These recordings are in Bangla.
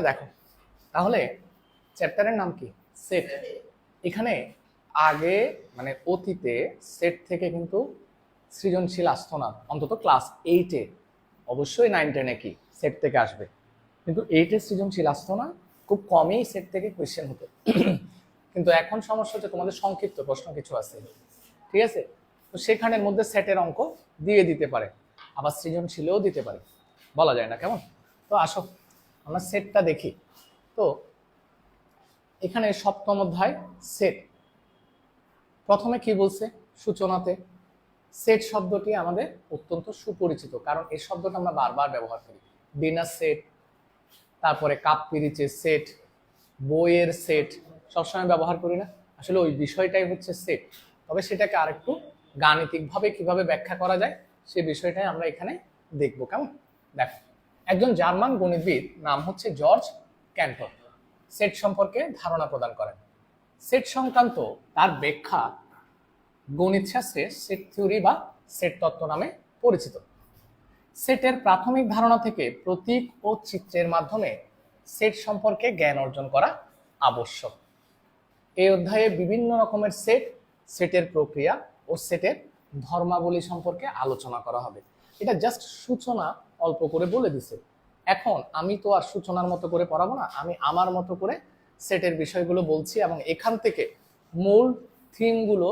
দেখো, তাহলে চ্যাপ্টারের নাম কি? সেট। এখানে আগে মানে অতীতে সেট থেকে কিন্তু সৃজনশীল আসতো না, অন্তত ক্লাস 8-এ। অবশ্যই 9-10-এ কি সেট থেকে আসবে, কিন্তু 8-এ সৃজনশীল আসতো না, খুব কমই সেট থেকে কোয়েশ্চেন হতো। কিন্তু এখন সমস্যা হচ্ছে তোমাদের সংক্ষিপ্ত প্রশ্ন কিছু আছে, ঠিক আছে? তো সেখানের মধ্যে সেটের অঙ্ক দিয়ে দিতে পারে, আবার সৃজনশীলও দিতে পারে, বলা যায় না, কেমন? তো আসো আমরা সেটটা দেখি। তো এখানে সপ্তম অধ্যায় সেট। প্রথমে কি বলছে সূচনাতে? সেট শব্দটি আমাদের অত্যন্ত সুপরিচিত, কারণ এই শব্দটা আমরা বারবার ব্যবহার করি। ডিনার সেট, তারপরে কাপ পিরিচের সেট, বইয়ের সেট, সবসময় ব্যবহার করি না? আসলে ওই বিষয়টাই হচ্ছে সেট, তবে সেটাকে আরেকটু গাণিতিকভাবে কিভাবে ব্যাখ্যা করা যায় সে বিষয়টাই আমরা এখানে দেখব, কেমন? দেখো, একজন জার্মান গণিতবিদ নাম হচ্ছে জর্জ ক্যান্টর সেট সম্পর্কে ধারণা প্রদান করেন। সেট সংক্রান্ত তার ব্যাখ্যা গণিত শাস্ত্রে সেট থিওরি বা সেট তত্ত্ব নামে পরিচিত। সেটের প্রাথমিক ধারণা থেকে প্রতীক ও চিত্রের মাধ্যমে সেট সম্পর্কে জ্ঞান অর্জন করা আবশ্যক। এই অধ্যায়ে বিভিন্ন রকমের সেট, সেটের প্রক্রিয়া ও সেটের ধর্মাবলী সম্পর্কে আলোচনা করা হবে। এটা জাস্ট সূচনা অল্প করে বলে দিছে। এখন আমি তো আর সূচনার মতো করে পড়াবো না, আমি আমার মতো করে সেটের বিষয়গুলো বলছি এবং এখান থেকে মূল থিমগুলো,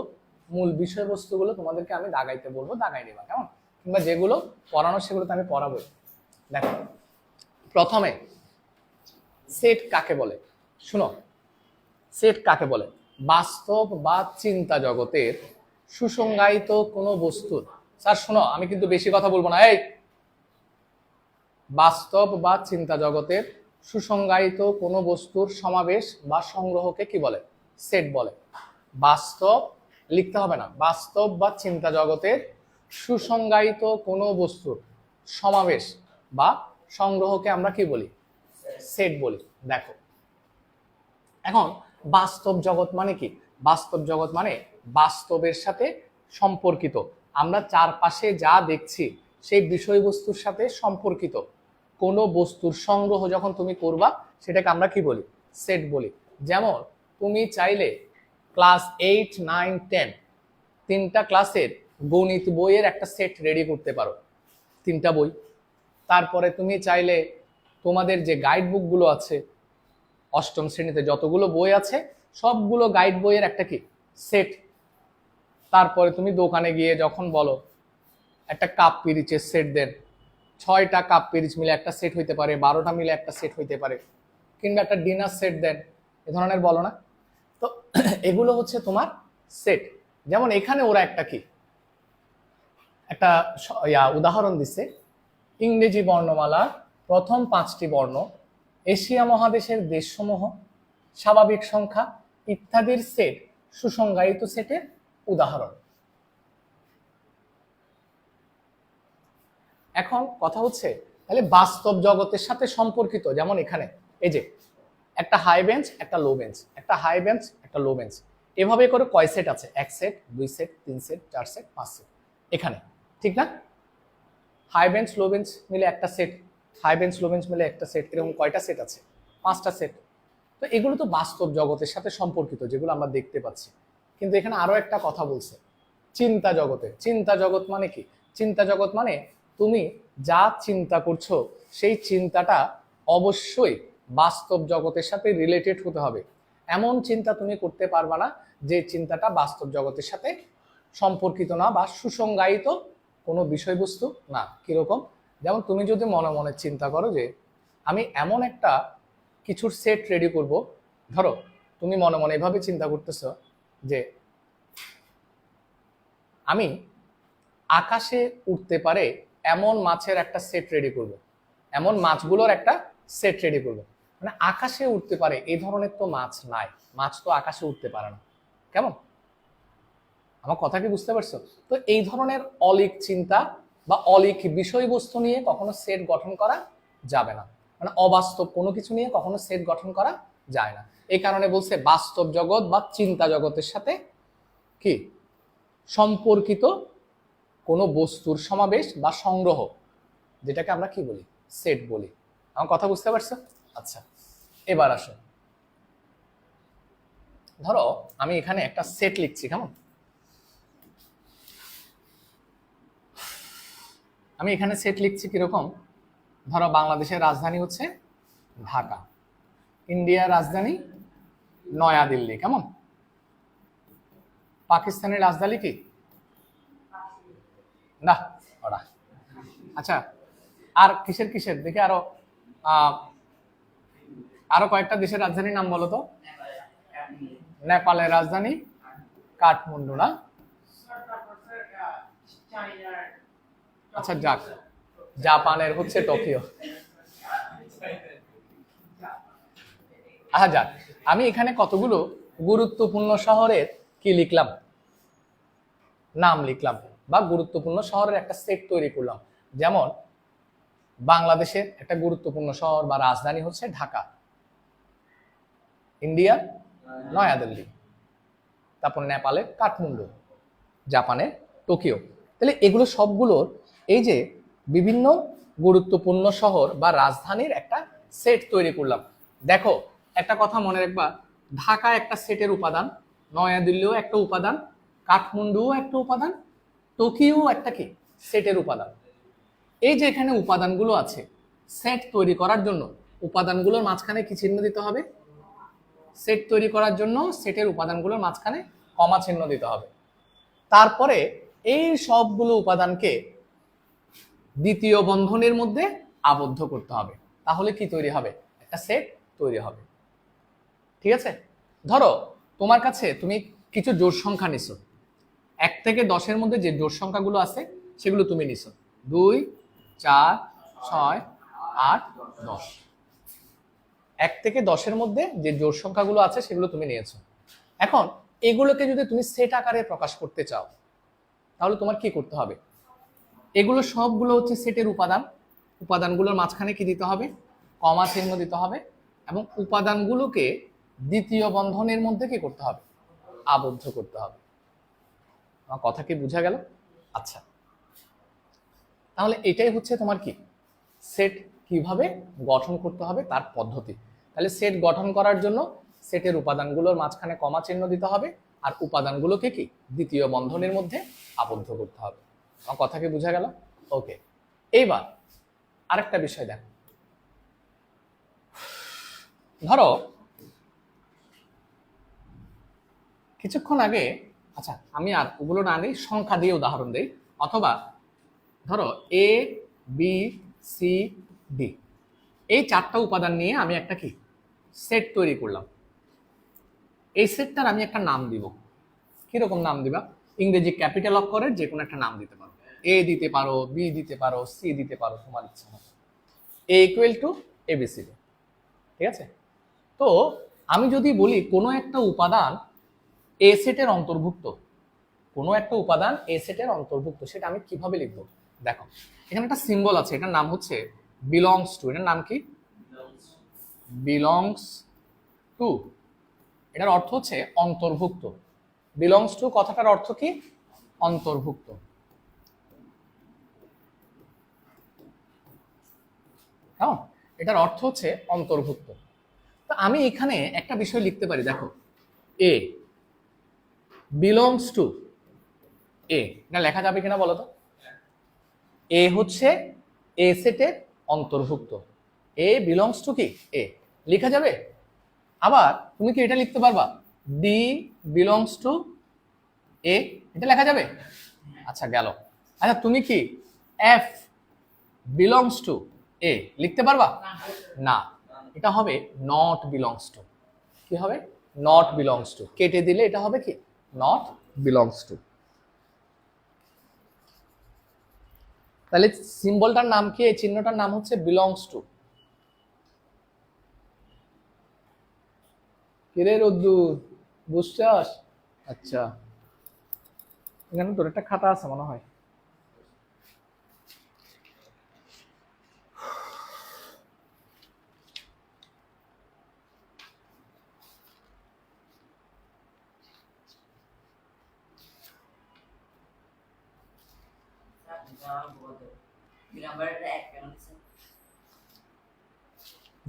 মূল বিষয়বস্তুগুলো তোমাদেরকে আমি দাগাইতে বলবো, দাগাই নেবা, কেমন? কিংবা যেগুলো পড়ানো সেগুলো তো আমি পড়াবোই। দেখো, প্রথমে সেট কাকে বলে শুনো। সেট কাকে বলে? বাস্তব বা চিন্তা জগতের সুসংজ্ঞায়িত কোনো বস্তুর, স্যার শোনো আমি কিন্তু বেশি কথা বলবো না, এই বাস্তব বা চিন্তা জগতের সুসংজ্ঞায়িত কোনো বস্তুর সমাবেশ বা সংগ্রহকে কি বলে? সেট বলে। বাস্তব লিখতে হবে না, বাস্তব বা চিন্তা জগতের সুসংজ্ঞায়িত কোনো বস্তুর সমাবেশ বা সংগ্রহকে আমরা কি বলি? সেট বলি। দেখো, এখন বাস্তব জগৎ মানে কি? বাস্তব জগৎ মানে বাস্তবের সাথে সম্পর্কিত, আমরা চারপাশে যা দেখছি সেই বিষয়বস্তুর সাথে সম্পর্কিত কোনো বস্তুর সংগ্রহ যখন তুমি করবা সেটাকে আমরা কি বলি? সেট বলি। যেমন তুমি চাইলে ক্লাস 8, 9, 10 তিনটা ক্লাসের গণিত বইয়ের একটা সেট রেডি করতে পারো, তিনটা বই। তারপরে তুমি চাইলে তোমাদের যে গাইড বুকগুলো আছে, অষ্টম শ্রেণীতে যতগুলো বই আছে সবগুলো গাইড বইয়ের একটা কি সেট। তারপরে তুমি দোকানে গিয়ে যখন বলো একটা কাপ পিরিচের সেট দেন, 6টা কাপ পিরিচ মিলে একটা সেট হইতে পারে, 12টা মিলে একটা সেট হইতে পারে, কিংবা একটা ডিনার সেট দেন, এ ধরনের বলো না? তো এগুলো হচ্ছে তোমার সেট। যেমন এখানে ওরা একটা কি একটা উদাহরণ দিছে, ইংরেজি বর্ণমালার প্রথম 5টি বর্ণ, এশিয়া মহাদেশের দেশসমূহ, স্বাভাবিক সংখ্যা ইত্যাদির সেট সুসংজ্ঞায়িত সেটের উদাহরণ। এখন কথা হচ্ছে তাহলে বাস্তব জগতের সাথে সম্পর্কিত, যেমন এখানে এই যে একটা হাই বেঞ্চ, একটা লো বেঞ্চ, একটা হাই বেঞ্চ, একটা লো বেঞ্চ, এভাবে করে কয় সেট আছে? 1 set, 2 set, 3 set, 4 set, 5 set. এখানে ঠিক না? হাই বেঞ্চ লো বেঞ্চ মিলে একটা সেট, হাই বেঞ্চ লো বেঞ্চ মিলে একটা সেট, এরকম কয়টা সেট আছে? 5টা সেট। তো এগুলো তো বাস্তব জগতের সাথে সম্পর্কিত, যেগুলো আমরা দেখতে পাচ্ছি। কিন্তু এখানে আরো একটা কথা বলছে, চিন্তা জগতে। চিন্তা জগৎ মানে কি? চিন্তা জগৎ মানে তুমি যা চিন্তা করছো সেই চিন্তাটা অবশ্যই বাস্তব জগতের সাথে রিলেটেড হতে হবে। এমন চিন্তা তুমি করতে পারবা না যে চিন্তাটা বাস্তব জগতের সাথে সম্পর্কিত না বা সুসংজ্ঞায়িত কোনো বিষয়বস্তু না। কিরকম? যেমন তুমি যদি মনে মনে চিন্তা করো যে আমি এমন একটা কিছুর সেট রেডি করব, ধরো তুমি মনে মনে এভাবে চিন্তা করতেছো যে আমি আকাশে উঠতে পারে এমন মাছের একটা সেট রেডি করব, এমন মাছগুলোর একটা সেট রেডি করব। মানে আকাশে উঠতে পারে এই ধরনের তো মাছ নাই, মাছ তো আকাশে উঠতে পারে না, কেমন? আমার কথা কি বুঝতে পারছো? তো এই ধরনের অলিক চিন্তা বা অলিক বিষয়বস্তু নিয়ে কখনো সেট গঠন করা যাবে না, মানে অবাস্তব কোনো কিছু নিয়ে কখনো সেট গঠন করা যায় না। এই কারণে বলছে বাস্তব জগৎ বা চিন্তা জগতের সাথে কি সম্পর্কিত কোনো বস্তুর সমাবেশ বা সংগ্রহ, যেটাকে আমরা কি বলি? সেট বলি। আমার কথা বুঝতে পারছো? আচ্ছা, এবার আসো, ধরো আমি এখানে একটা সেট লিখছি, কেমন? আমি এখানে সেট লিখছি কিরকম? ধরো বাংলাদেশের রাজধানী হচ্ছে ঢাকা, ইন্ডিয়ার রাজধানী নয়াদিল্লি, কেমন? পাকিস্তানের রাজধানী কি? না, ওরা। আচ্ছা, আর কিসের কিসের দেখে আরো আরো কয়েকটা দেশের রাজধানীর নাম বলো তো। নেপালের রাজধানী কাঠমান্ডু, না? আচ্ছা যাক, জাপানের হচ্ছে টোকিও। আচ্ছা যাক, আমি এখানে কতগুলো গুরুত্বপূর্ণ শহরের কি লিখলাম, নাম লিখলাম, বা গুরুত্বপূর্ণ শহরের একটা সেট তৈরি করলাম। যেমন বাংলাদেশের একটা গুরুত্বপূর্ণ শহর বা রাজধানী হচ্ছে ঢাকা, ইন্ডিয়ার নয়াদিল্লি, তারপর নেপালের কাঠমান্ডু, জাপানের টোকিও। তাহলে এগুলো সবগুলোর এই যে বিভিন্ন গুরুত্বপূর্ণ শহর বা রাজধানীর একটা সেট তৈরি করলাম। দেখো একটা কথা মনে রাখবা, ঢাকা একটা সেটের উপাদান, নয়াদিল্লিও একটা উপাদান, কাঠমান্ডুও একটা উপাদান, টোকিও একটা কি সেটের উপাদান। এই যে এখানে উপাদানগুলো আছে, সেট তৈরি করার জন্য উপাদানগুলোর মাঝখানে কি চিহ্ন দিতে হবে? সেট তৈরি করার জন্য সেটের উপাদানগুলোর মাঝখানে কমা চিহ্ন দিতে হবে। তারপরে এই সবগুলো উপাদানকে দ্বিতীয় বন্ধনীর মধ্যে আবদ্ধ করতে হবে, তাহলে কি তৈরি হবে? একটা সেট তৈরি হবে। ঠিক আছে, ধরো তোমার কাছে তুমি কিছু জোড় সংখ্যা নিছো, 1 থেকে 10-এর মধ্যে যে জোড় সংখ্যাগুলো আছে সেগুলো তুমি নিছো, 2, 4, 6, 8, 10। 1 থেকে 10-এর মধ্যে যে জোড় সংখ্যাগুলো আছে সেগুলো তুমি নিয়েছো। এখন এগুলোকে যদি তুমি সেট আকারে প্রকাশ করতে চাও, তাহলে তোমার কি করতে হবে? এগুলো সবগুলো হচ্ছে সেটের উপাদান, উপাদানগুলোর মাঝখানে কি দিতে হবে? কমা চিহ্ন দিতে হবে, এবং উপাদানগুলোকে দ্বিতীয় বন্ধনের মধ্যে কি করতে হবে? আবদ্ধ করতে হবে। আমার কথা কি বোঝা গেল? আচ্ছা, তাহলে এটাই হচ্ছে তোমার কি সেট কিভাবে গঠন করতে হবে তার পদ্ধতি। তাহলে সেট গঠন করার জন্য সেটের উপাদানগুলোর মাঝখানে কমা চিহ্ন দিতে হবে, আর উপাদানগুলোকে কি দ্বিতীয় বন্ধনের মধ্যে আবদ্ধ করতে হবে। আমার কথা কি বোঝা গেল? ওকে, এইবার আরেকটা বিষয় দেখো, ধরো কিছুক্ষণ আগে, আচ্ছা আমি আর ওগুলো না নেই, সংখ্যা দিয়ে উদাহরণ দেই, অথবা ধরো এ বি সি ডি, এই 4টা উপাদান নিয়ে আমি একটা কি সেট তৈরি করলাম। এই সেটটার আমি একটা নাম দিব। কিরকম নাম দিবা? ইংরেজি ক্যাপিটাল অক্ষরের যে কোনো একটা নাম দিতে পারো, এ দিতে পারো, বি দিতে পারো, সি দিতে পারো, তোমার ইচ্ছা মতো। এ ইকুয়াল টু এবিসিডি, ঠিক আছে? তো আমি যদি বলি কোনো একটা উপাদান এ সেটের অন্তর্ভুক্ত, কোনো একটা উপাদান এ সেটের অন্তর্ভুক্ত, সেটা আমি কিভাবে লিখবো? দেখো এখানে একটা সিম্বল আছে, এটার নাম হচ্ছে বিলংস টু। এটার নাম কি? Belongs to. এটার অর্থ হচ্ছে অন্তর্ভুক্ত। বিলংস টু কথাটার অর্থ কি? অন্তর্ভুক্ত। কেমন? এটার অর্থ হচ্ছে অন্তর্ভুক্ত। তো আমি এখানে একটা বিষয় লিখতে পারি, দেখো এ বিলংস টু এ, এটা লেখা যাবে কিনা বলো তো? এ হচ্ছে এ সেটের অন্তর্ভুক্ত, এ বিলংস টু কি এ, লেখা যাবে। আবার তুমি কি এটা লিখতে পারবা, ডি বিলংস টু এ, এটা লেখা যাবে? আচ্ছা গেল। আচ্ছা তুমি কি এফ বিলংস টু এ লিখতে পারবা? না, এটা হবে নট বিলংস টু। কি হবে? নট বিলংস টু, কেটে দিলে এটা হবে কি নট বিলংস টু। তাহলে সিম্বলটার নাম কি? এই চিহ্নটার নাম হচ্ছে বিলংস টু। কিরে রোদ্দুর, বুঝছস? আচ্ছা, এখানে তোর একটা খাতা আছে মনে হয়।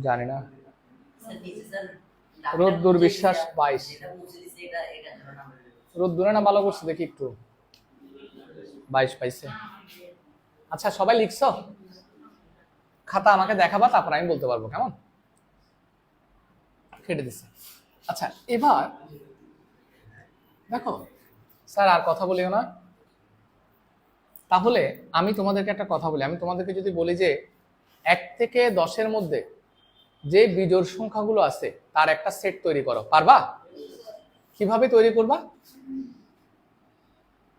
জানি না। রোদ্দুর বিশ্বাস 22। রোদ্দুরে না ভালো করছে দেখি একটু, 22 পাইছে। আচ্ছা সবাই লিখছো? খাতা আমাকে দেখাবা, তারপর আমি বলতে পারবো, কেমন? কেটে দিছে। আচ্ছা এবার দেখো স্যার আর কথা বলিও না, তাহলে আমি তোমাদেরকে একটা কথা বলি। আমি তোমাদেরকে যদি বলি যে 1 থেকে 10-এর মধ্যে যে বিজোড় সংখ্যাগুলো আছে তার একটা সেট তৈরি করো, পারবা? কিভাবে তৈরি করবা?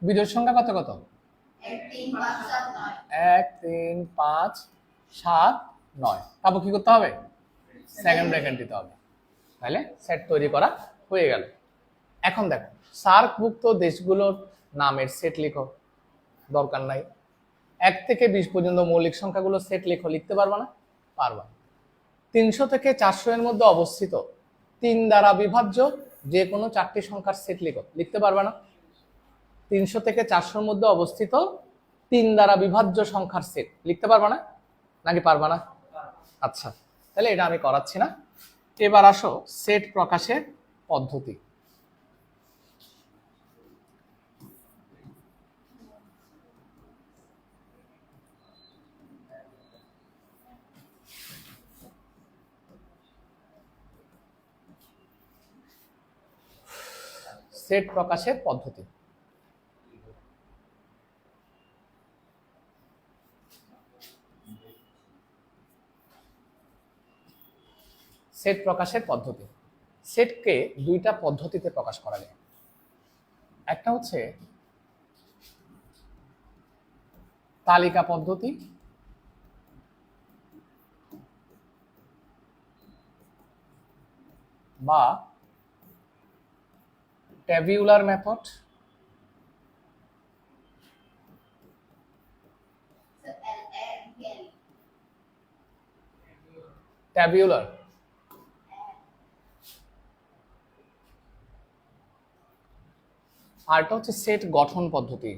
বিজোড় সংখ্যা কত কত? 1 3 5 7 9। তারপর কি করতে হবে? সেকেন্ড ব্র্যাকেট দিতে হবে, তাহলে সেট তৈরি করা হয়ে গেল। এখন দেখো সার্কভুক্ত দেশগুলোর নামের সেট লিখো, দরকার নাই। 1 থেকে 20 পর্যন্ত মৌলিক সংখ্যাগুলো সেট লিখো, লিখতে পারবা না? পারবা। 300 থেকে 400 এর মধ্যে অবস্থিত 3 দ্বারা বিভাজ্য যে কোনো 4টি সংখ্যার সেট লিখো, লিখতে পারবা না? 300 থেকে 400 এর মধ্যে অবস্থিত 3 দ্বারা বিভাজ্য সংখ্যার সেট লিখতে পারবা না, নাকি পারবা না? আচ্ছা তাহলে এটা আমি করাচ্ছি না। এবার আসো সেট প্রকাশের পদ্ধতি। সেট প্রকাশের পদ্ধতি। সেট প্রকাশের পদ্ধতি। সেটকে দুইটা পদ্ধতিতে প্রকাশ করা যায়। একটা হচ্ছে তালিকা পদ্ধতি, বা ট্যাবিউলার মেথড, ট্যাবিউলার। আরটা হচ্ছে সেট গঠন পদ্ধতি।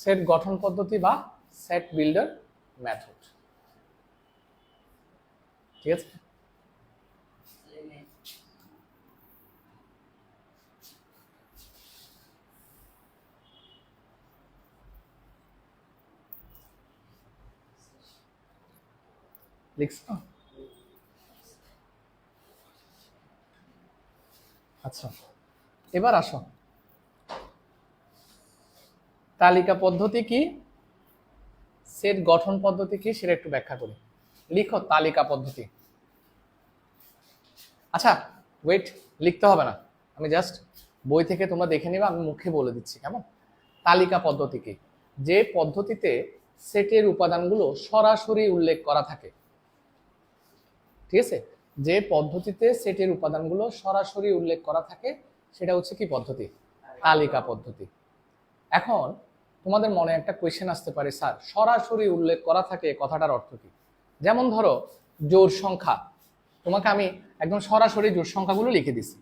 সেট গঠন পদ্ধতি বা সেট বিল্ডার মেথড, ঠিক আছে? লিখছো? আচ্ছা এবার আসো তালিকা পদ্ধতি কি, সেট গঠন পদ্ধতি কি সেটা একটু ব্যাখ্যা করি। লিখো তালিকা পদ্ধতি। আচ্ছা ওয়েট, লিখতে হবে না, আমি জাস্ট বই থেকে তোমরা দেখে নিবে, আমি মুখে বলে দিচ্ছি, কেমন? তালিকা পদ্ধতি কি? যে পদ্ধতিতে সেটের উপাদানগুলো সরাসরি উল্লেখ করা থাকে, ঠিক আছে? যে পদ্ধতিতে সেটের উপাদানগুলো সরাসরি উল্লেখ করা থাকে সেটা হচ্ছে কি পদ্ধতি? তালিকা পদ্ধতি। এখন তোমাদের মনে একটা কোয়েশ্চেন আসতে পারে, স্যার সরাসরি উল্লেখ করা থাকে কথাটার অর্থ কি? যেমন ধরো জোড় সংখ্যা, তোমাকে আমি একদম সরাসরি জোড় সংখ্যাগুলো লিখে দিছি,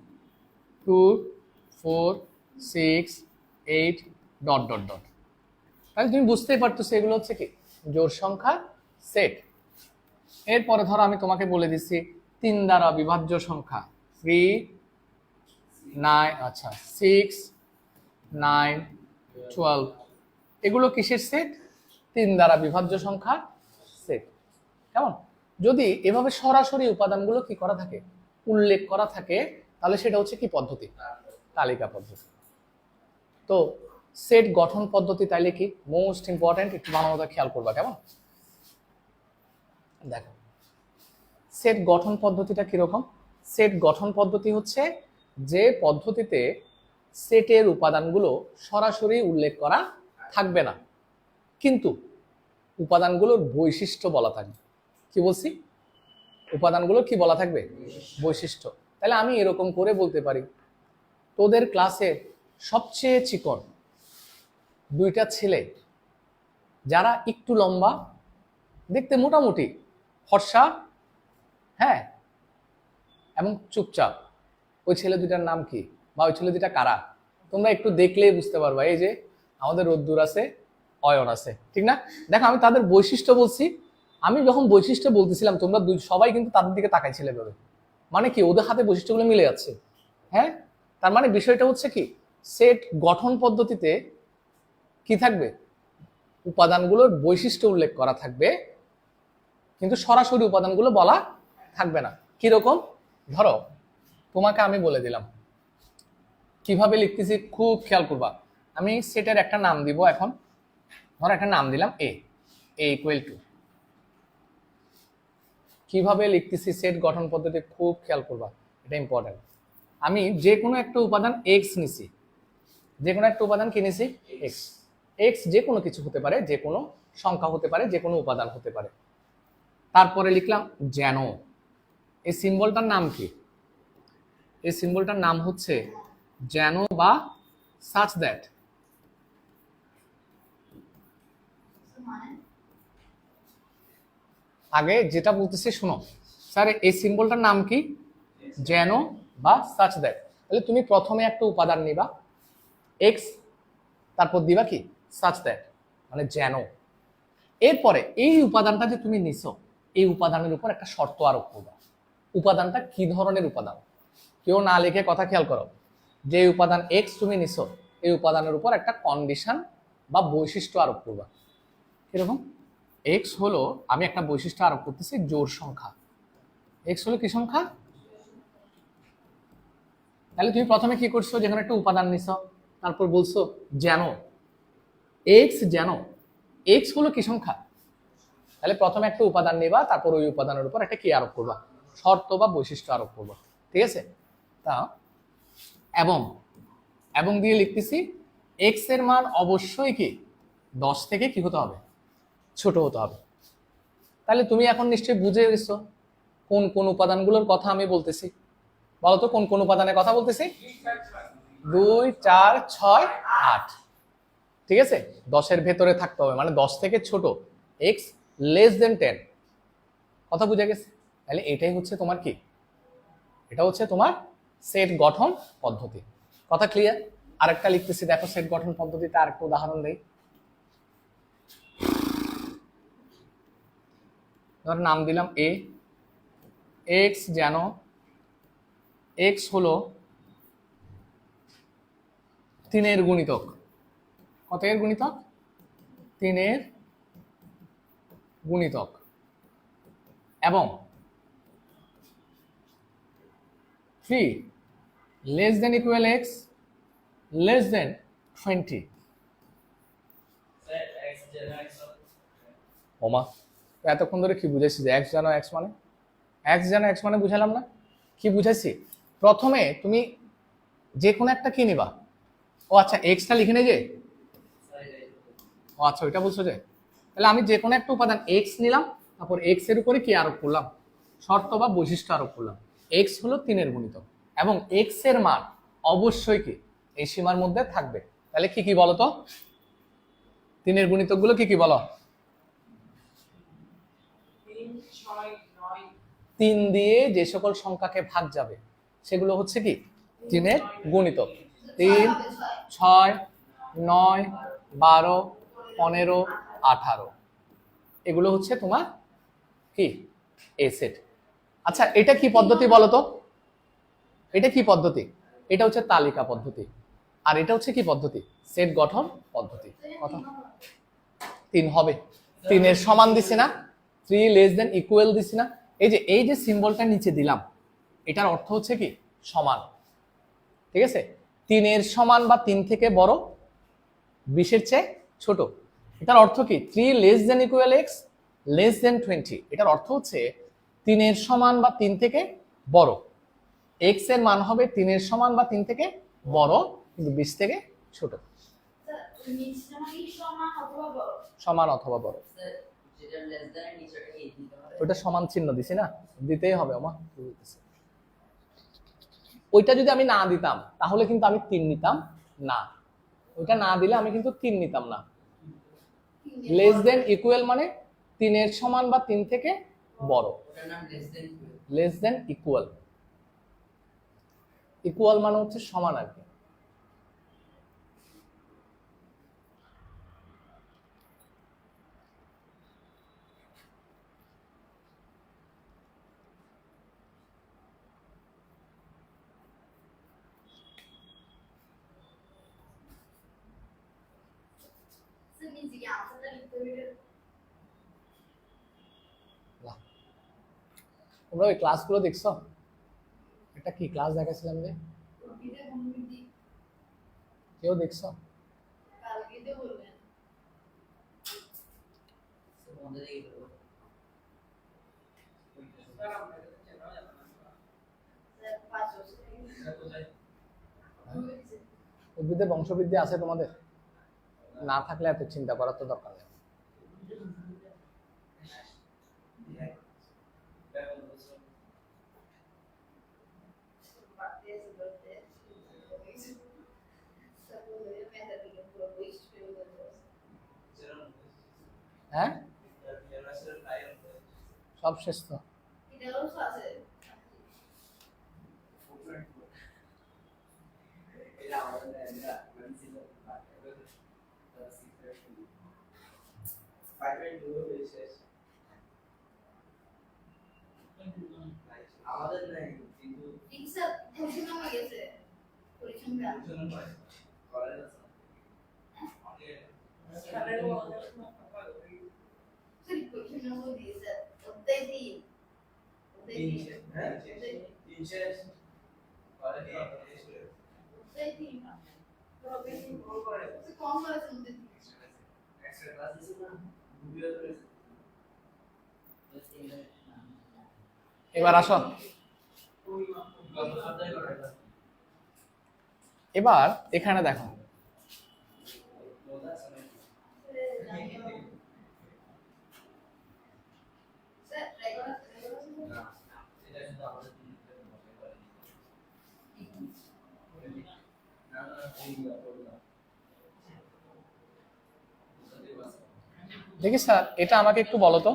2 4 6 8 ডট ডট ডট, তাহলে তুমি বুঝতেই পারতেছো এগুলো হচ্ছে কি জোড় সংখ্যা সেট। এরপরে ধরো আমি তোমাকে বলে দিচ্ছি 3 দ্বারা বিভাজ্য সংখ্যা 3 9, আচ্ছা 6 9 12, এগুলো কিসের সেট? 3 দ্বারা বিভাজ্য সংখ্যা সেট, কেমন? যদি এভাবে সরাসরি উপাদানগুলো কি করা থাকে, উল্লেখ করা থাকে, তাহলে সেটা হচ্ছে কি পদ্ধতি? তালিকা পদ্ধতি। তো সেট গঠন পদ্ধতি তাইলে কি মোস্ট ইম্পর্টেন্ট, একটু ভালো মতো খেয়াল করবা, কেমন? দেখো সেট গঠন পদ্ধতিটা কিরকম? সেট গঠন পদ্ধতি হচ্ছে যে পদ্ধতিতে সেটের উপাদানগুলো সরাসরি উল্লেখ করা থাকবে না, কিন্তু উপাদানগুলোর বৈশিষ্ট্য বলা থাকবে। কি বলছি? উপাদানগুলো কি বলা থাকবে? বৈশিষ্ট্য। তাহলে আমি এরকম করে বলতে পারি, তোদের ক্লাসে সবচেয়ে চিকন দুইটা ছেলে যারা একটু লম্বা, দেখতে মোটামুটি ফর্সা, হ্যাঁ, এবং চুপচাপ, ওই ছেলে দুইটার নাম কি বা ওই ছেলে দুইটা কারা? তোমরা একটু দেখলেই বুঝতে পারবা। এই যে আমাদের রোদ্দুর আছে, অয়ন আছে, ঠিক না? দেখো আমি তাদের বৈশিষ্ট্য বলছি, আমি যখন বৈশিষ্ট্য বলতেছিলাম তোমরা সবাই কিন্তু তাদের দিকে তাকাইছিলে ভাবে, মানে কি ওদের হাতে বৈশিষ্ট্যগুলো মিলে যাচ্ছে। হ্যাঁ, তার মানে বিষয়টা হচ্ছে কি, সেট গঠন পদ্ধতিতে কি থাকবে, উপাদানগুলোর বৈশিষ্ট্য উল্লেখ করা থাকবে, কিন্তু সরাসরি উপাদানগুলো বলা থাকবে না। কিরকম? ধরো তোমাকে আমি বলে দিলাম কিভাবে লিখতেছি, খুব খেয়াল করবা। আমি সেটের একটা নাম দিব এখন, ধরো একটা নাম দিলাম এ ইকুয়াল টু, কিভাবে লিখতেছি সেট গঠন পদ্ধতি খুব খেয়াল করবা, এটা ইম্পর্টেন্ট। আমি যে কোনো একটা উপাদান এক্স নিছি, যে কোনো একটা উপাদান কি নিছি, এক্স। এক্স যে কোনো কিছু হতে পারে, যে কোনো সংখ্যা হতে পারে, যে কোনো উপাদান হতে পারে। তারপরে লিখলাম যেন, এই সিম্বলটার নাম কি? এই সিম্বলটার নাম হচ্ছে যেন বা সাচ দ্যাট। আগে যেটা বলতেছি শোনো, স্যার এই সিম্বলটার নাম কি? যেন বা সাচ দ্যাট। তাহলে তুমি প্রথমে একটা উপাদান নিবা এক্স, তারপর দিবা কি, সাচ দ্যাট, মানে যেন। এরপরে এই উপাদানটা যে তুমি নিছো, এই উপাদানের উপর একটা শর্ত আরোপ করবা। উপাদানটা কি ধরনের উপাদান? কেউ না লিখে কথা খেয়াল করো। যে উপাদান এক্স তুমি নিছো, এই উপাদানের উপর একটা কন্ডিশন বা বৈশিষ্ট্য আরোপ করবা। কিরকম? এক্স হলো, আমি একটা বৈশিষ্ট্য আরোপ করতেছি, জোড় সংখ্যা। এক্স হলো কি সংখ্যা? তাহলে তুমি প্রথমে কি করছো, যেখানে একটা উপাদান নিছো, তারপর বলছো যেন এক্স, যেন এক্স হলো কি সংখ্যা। তাহলে প্রথমে একটা উপাদান নিবা, তারপর ওই উপাদানের উপর একটা কি আরোপ করবা, শর্ত বা বৈশিষ্ট্য আরোপ করবা। ঠিক আছে? তা এবং এবং দিয়ে লিখতেছি এক্স এর মান অবশ্যই কি 10 থেকে কি হতে হবে, ছোট হতে হবে। তাহলে তুমি এখন নিশ্চয়ই বুঝে গেছো কোন কোন উপাদানগুলোর কথা আমি বলতেছি। বলো তো কোন কোন উপাদানের কথা বলতেছি? 2, 4, 6, 8। ঠিক আছে? 10-এর ভেতরে থাকতে হবে, মানে 10 থেকে ছোট, x লেস দেন 10। কথা বুঝে গেছে? তাহলে এটাই হচ্ছে তোমার কি, এটা হচ্ছে তোমার সেট গঠন পদ্ধতি। কথা ক্লিয়ার? আরেকটা লিখতেছি, দেখো সেট গঠন পদ্ধতিতে আরেকটা উদাহরণ দেই। ধর নাম দিলাম এ, এক্স যেন এক্স হলো 3-এর গুণিতক। কত এর গুণিতক? 3-এর গুণিতক, এবং 3 less than equal x less than 20। ওমা, এতক্ষণ ধরে কি বুঝাইছি যে এক্স জানো এক্স মানে, এক্স জানো এক্স মানে বুঝালাম না? কি বুঝাইছি? প্রথমে তুমি যে কোনো একটা কি নিবা। ও আচ্ছা, এক্সটা লিখে নে যে, ও আচ্ছা ওইটা বলছো যে। তাহলে আমি যে কোনো একটা উপাদান এক্স নিলাম, তারপর এক্স এর উপরে কি আরোপ করলাম, শর্ত বা বৈশিষ্ট্য আরোপ করলাম। এক্স হলো 3-এর গুণিতক এবং এক্স এর মান অবশ্যই কি এই সীমার মধ্যে থাকবে। তাহলে কি কি বলো তো, 3-এর গুণিতক গুলো কি কি বলো? 3 দিয়ে যে সকল সংখ্যাকে ভাগ যাবে সেগুলো হচ্ছে কি 3-এর গুণিতক। 3, 6, 9, 12, 15, 18, এগুলো হচ্ছে তোমার কি এ সেট। আচ্ছা এটা কি পদ্ধতি বলো তো? এটা কি পদ্ধতি? এটা হচ্ছে তালিকা পদ্ধতি। আর এটা হচ্ছে কি পদ্ধতি? সেট গঠন পদ্ধতি। কথা 3 হবে, 3-এর সমান দিছি না, 3 লেস দেন ইকুয়াল দিছি না। এই যে সিম্বলটা নিচে দিলাম, এটার অর্থ হচ্ছে কি সমান। ঠিক আছে? 3-এর সমান বা 3 থেকে বড়, 20-এর চেয়ে ছোট। এটার অর্থ কি 3 less than equal x less than 20। এটার অর্থ হচ্ছে 3-এর সমান বা 3 থেকে বড়, এক্স এর মান হবে 3-এর সমান বা 3 থেকে বড়, কিন্তু 20 থেকে ছোট। সমান অথবা বড়, ওইটা সমান চিহ্ন দিছি না, দিতেই হবে। আমা ওইটা যদি আমি না দিতাম তাহলে কিন্তু আমি 3 নিতাম না। ওইটা না দিলে আমি কিন্তু 3 নিতাম না। লেস দেন ইকুয়াল মানে 3 এর সমান বা 3 থেকে বড়। ওটার নাম লেস দেন ইকুয়াল। ইকুয়াল মানে হচ্ছে সমান আর কি। তোমরা ওই ক্লাসগুলো দেখছো? এটা কি ক্লাস দেখাছিলাম যে কেউ দেখছো? উদ্ভিদের বংশবৃদ্ধি আছে তোমাদের? না থাকলে এত চিন্তা করার তো দরকার নেই। হ্যাঁ সব শেষ তো। আমাদের নাই কিন্তু ইনসার ঘোষণা হয়ে গেছে পরীক্ষা করে না সামনের সরি পরীক্ষা নাও দিয়েছে ওটাই দিই হ্যাঁ 300 করে না ওটাই দিই তবে কল করে কম করে শুনতে এক্সট্রা ক্লাস দিছে না ভিডিও করেছে। এবার আসো, এবার এখানে দেখো দেখি স্যার এটা আমাকে একটু বলো তো,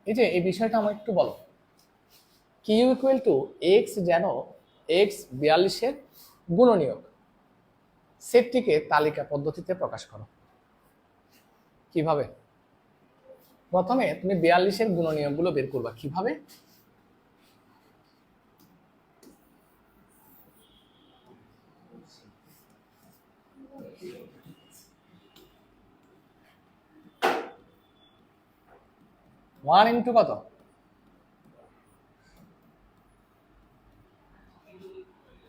এই যে এই বিষয়টা আমাকে একটু বলো। কিউ ইকুয়াল টু এক্স যেন এক্স 42-এর গুণনীয়ক সেটটিকে তালিকা পদ্ধতিতে প্রকাশ করো। কিভাবে? প্রথমে তুমি 42-এর গুণনীয়কগুলো বের করবা। কিভাবে? ওয়ান ইন্টু কত?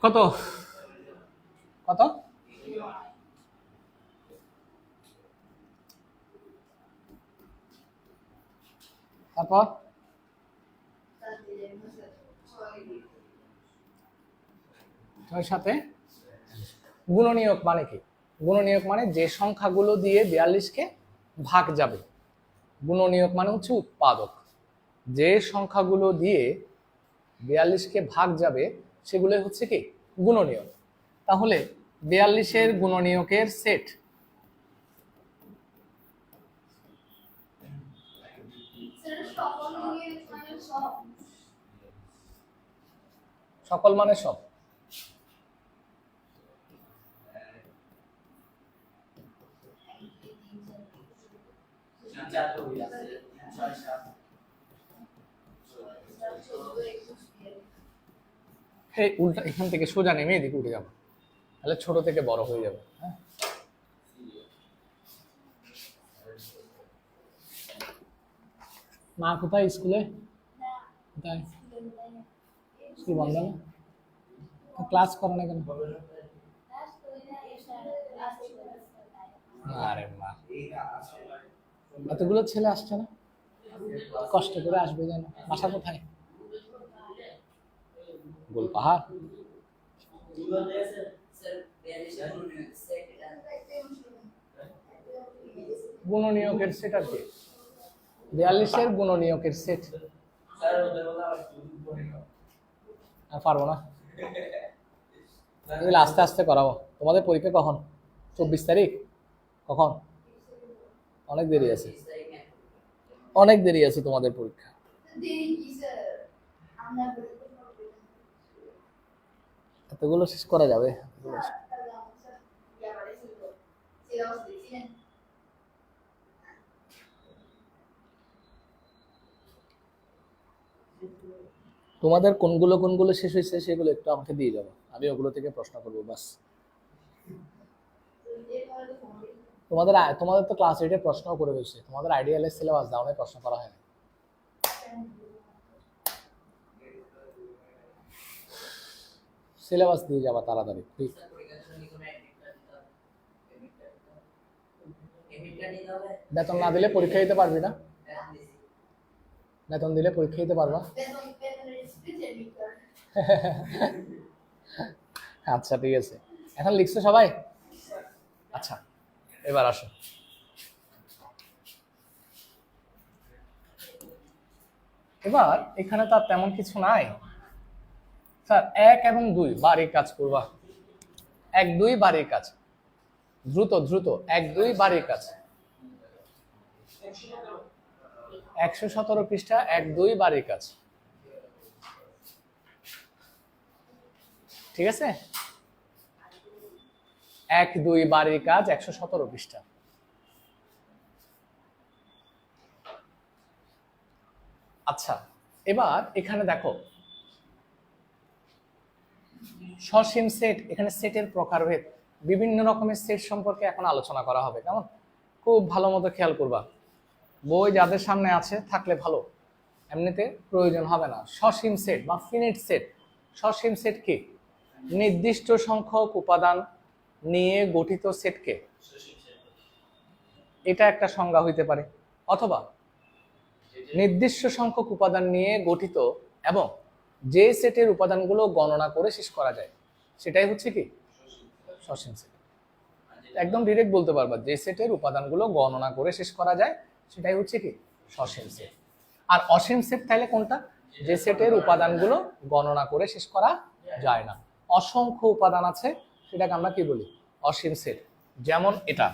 কত কত? তারপর ছয়ের সাথে গুণনীয়ক মানে কি? গুণনীয়ক মানে যে সংখ্যাগুলো দিয়ে 42-কে ভাগ যাবে। গুণনীয়ক মানে হচ্ছে উৎপাদক। যে সংখ্যাগুলো দিয়ে 42-কে ভাগ যাবে সেগুলোই হচ্ছে কি গুণনীয়ক। তাহলে 42-এর গুণনীয়কের সেট সকল মানে সব। এই উল্টা এখান থেকে সোজা নেমে এদিকে উঠে যাবো, তাহলে ছোট থেকে বড় হয়ে যাবে। হ্যাঁ মা কোথায়? স্কুলে? কোথায়? স্কুল বন্ধ না? ক্লাস করে না কেন? আরে মা, এতগুলো ছেলে আসছে না, কষ্ট করে আসবে যেন। বাসা কোথায়? গোলপাহাড়। গুণনীয়কের সেট আর কি 42-এর গুণনীয়কের সেট। পারবো না, এগুলো আস্তে আস্তে করাবো। তোমাদের পরীক্ষা কখন? 24 তারিখ? কখন? অনেক দেরি আছে, অনেক দেরি আছে তোমাদের পরীক্ষা। এতগুলো শেষ করা যাবে? তোমাদের কোনগুলো কোনগুলো শেষ হয়েছে সেগুলো একটু আমাকে দিয়ে যাবো, আমি ওগুলো থেকে প্রশ্ন করবো বাস। তোমাদের তো ক্লাস 8 এ প্রশ্ন করে ফেলছে, তোমাদের আইডিয়ালের সিলেবাস ডাউনে প্রশ্ন করা হয় না। সিলেবাস দিয়ে যাবা তাড়াতাড়ি ঠিক। বেতন না দিলে পরীক্ষা দিতে পারবি না? বেতন দিলে পরীক্ষা দিতে পারবা? আচ্ছা ঠিক আছে, এখন লিখছো সবাই? আচ্ছা এবার আসো, এবার এখানে তো আর তেমন কিছু নাই স্যার। 1 এবং 2 বাড়ির কাজ করবা, 1 2 বাড়ির কাজ, দ্রুত দ্রুত 1 2 বাড়ির কাজ। 117 পৃষ্ঠা 1 2 বাড়ির কাজ, ঠিক আছে? 1 2 বাড়ির কাজ 117 পৃষ্ঠা। আচ্ছা এবার এখানে দেখো সসীম সেট, এখানে সেটের প্রকারভেদ, বিভিন্ন রকমের সেট সম্পর্কে এখন আলোচনা করা হবে, কেমন? খুব ভালো মতো খেয়াল করবা, বই যাদের সামনে আছে থাকলে ভালো, এমনিতে প্রয়োজন হবে না। সসীম সেট বা ফিনিট সেট, সসীম সেট কি? নির্দিষ্ট সংখ্যক উপাদান নিয়ে গঠিত সেটকে, এটা একটা সংজ্ঞা হইতে পারে, অথবা নির্দিষ্ট সংখ্যক উপাদান নিয়ে গঠিত এবং যে সেটের উপাদানগুলো গণনা করে শেষ করা যায় সেটাই হচ্ছে কি সসীম সেট। একদম ডিরেক্ট বলতে পারবা, যে সেটের উপাদানগুলো গণনা করে শেষ করা যায় সেটাই হচ্ছে কি সসীম সেট। আর অসীম সেট তাইলে কোনটা? যে সেটের উপাদানগুলো গণনা করে শেষ করা যায় না, অসংখ্য উপাদান আছে, সেটাকে আমরা কি বলি? অসীম সেট। যেমন এটা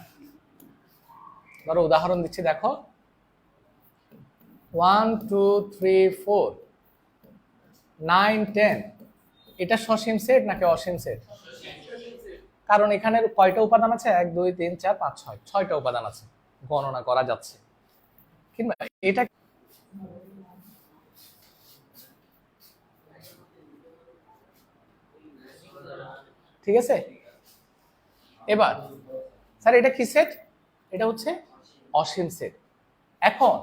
ধরো, উদাহরণ দিচ্ছি দেখো, 1 2 3 4 9 10, এটা সসীম সেট নাকি অসীম সেট? কারণ এখানে কয়টা উপাদান আছে? 1 2 3 4 5 6, 6টা উপাদান আছে, গণনা করা যাচ্ছে। কিংবা এটা ঠিক আছে। এবার স্যার এটা কি সেট? এটা হচ্ছে অসীম সেট। এখন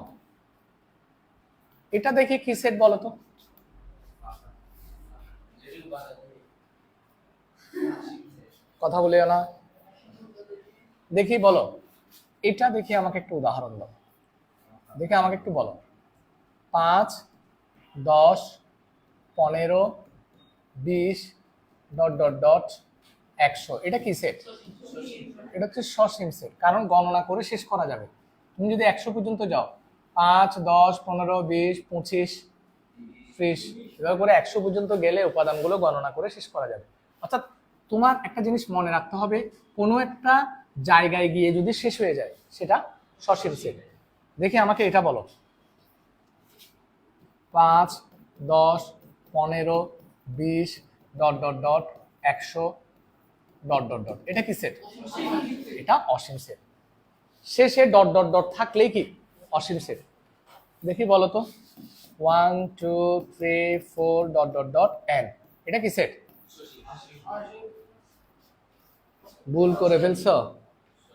এটা দেখে কি সেট বলো তো? কথা বলিও না, দেখি বলো, এটা দেখি আমাকে একটু উদাহরণ দাও, দেখে আমাকে একটু বলো। 5 10 15 20 ডট ডট ডট 100, এটা কি সেট? এটা হচ্ছে সসীম সেট, কারণ গণনা করে শেষ করা যাবে। তুমি যদি 100 পর্যন্ত যাও, 5 10 15 20 25 30, এভাবে করে 100 পর্যন্ত গেলে উপাদানগুলো গণনা করে শেষ করা যাবে। অর্থাৎ তোমার একটা জিনিস মনে রাখতে হবে, কোনো একটা জায়গায় গিয়ে যদি শেষ হয়ে যায় সেটা সসীম সেট। দেখি আমাকে এটা বলো, 5 10 15 20 dot dot dot 100 dot dot dot, এটা কি সেট? এটা অসীম সেট। শেষে ডট ডট ডট থাকলেই কি অসীম সেট? দেখি বলো তো, 1 2 3 4 ডট ডট ডট n, এটা কি সেট? ভুল করে ফেলছো।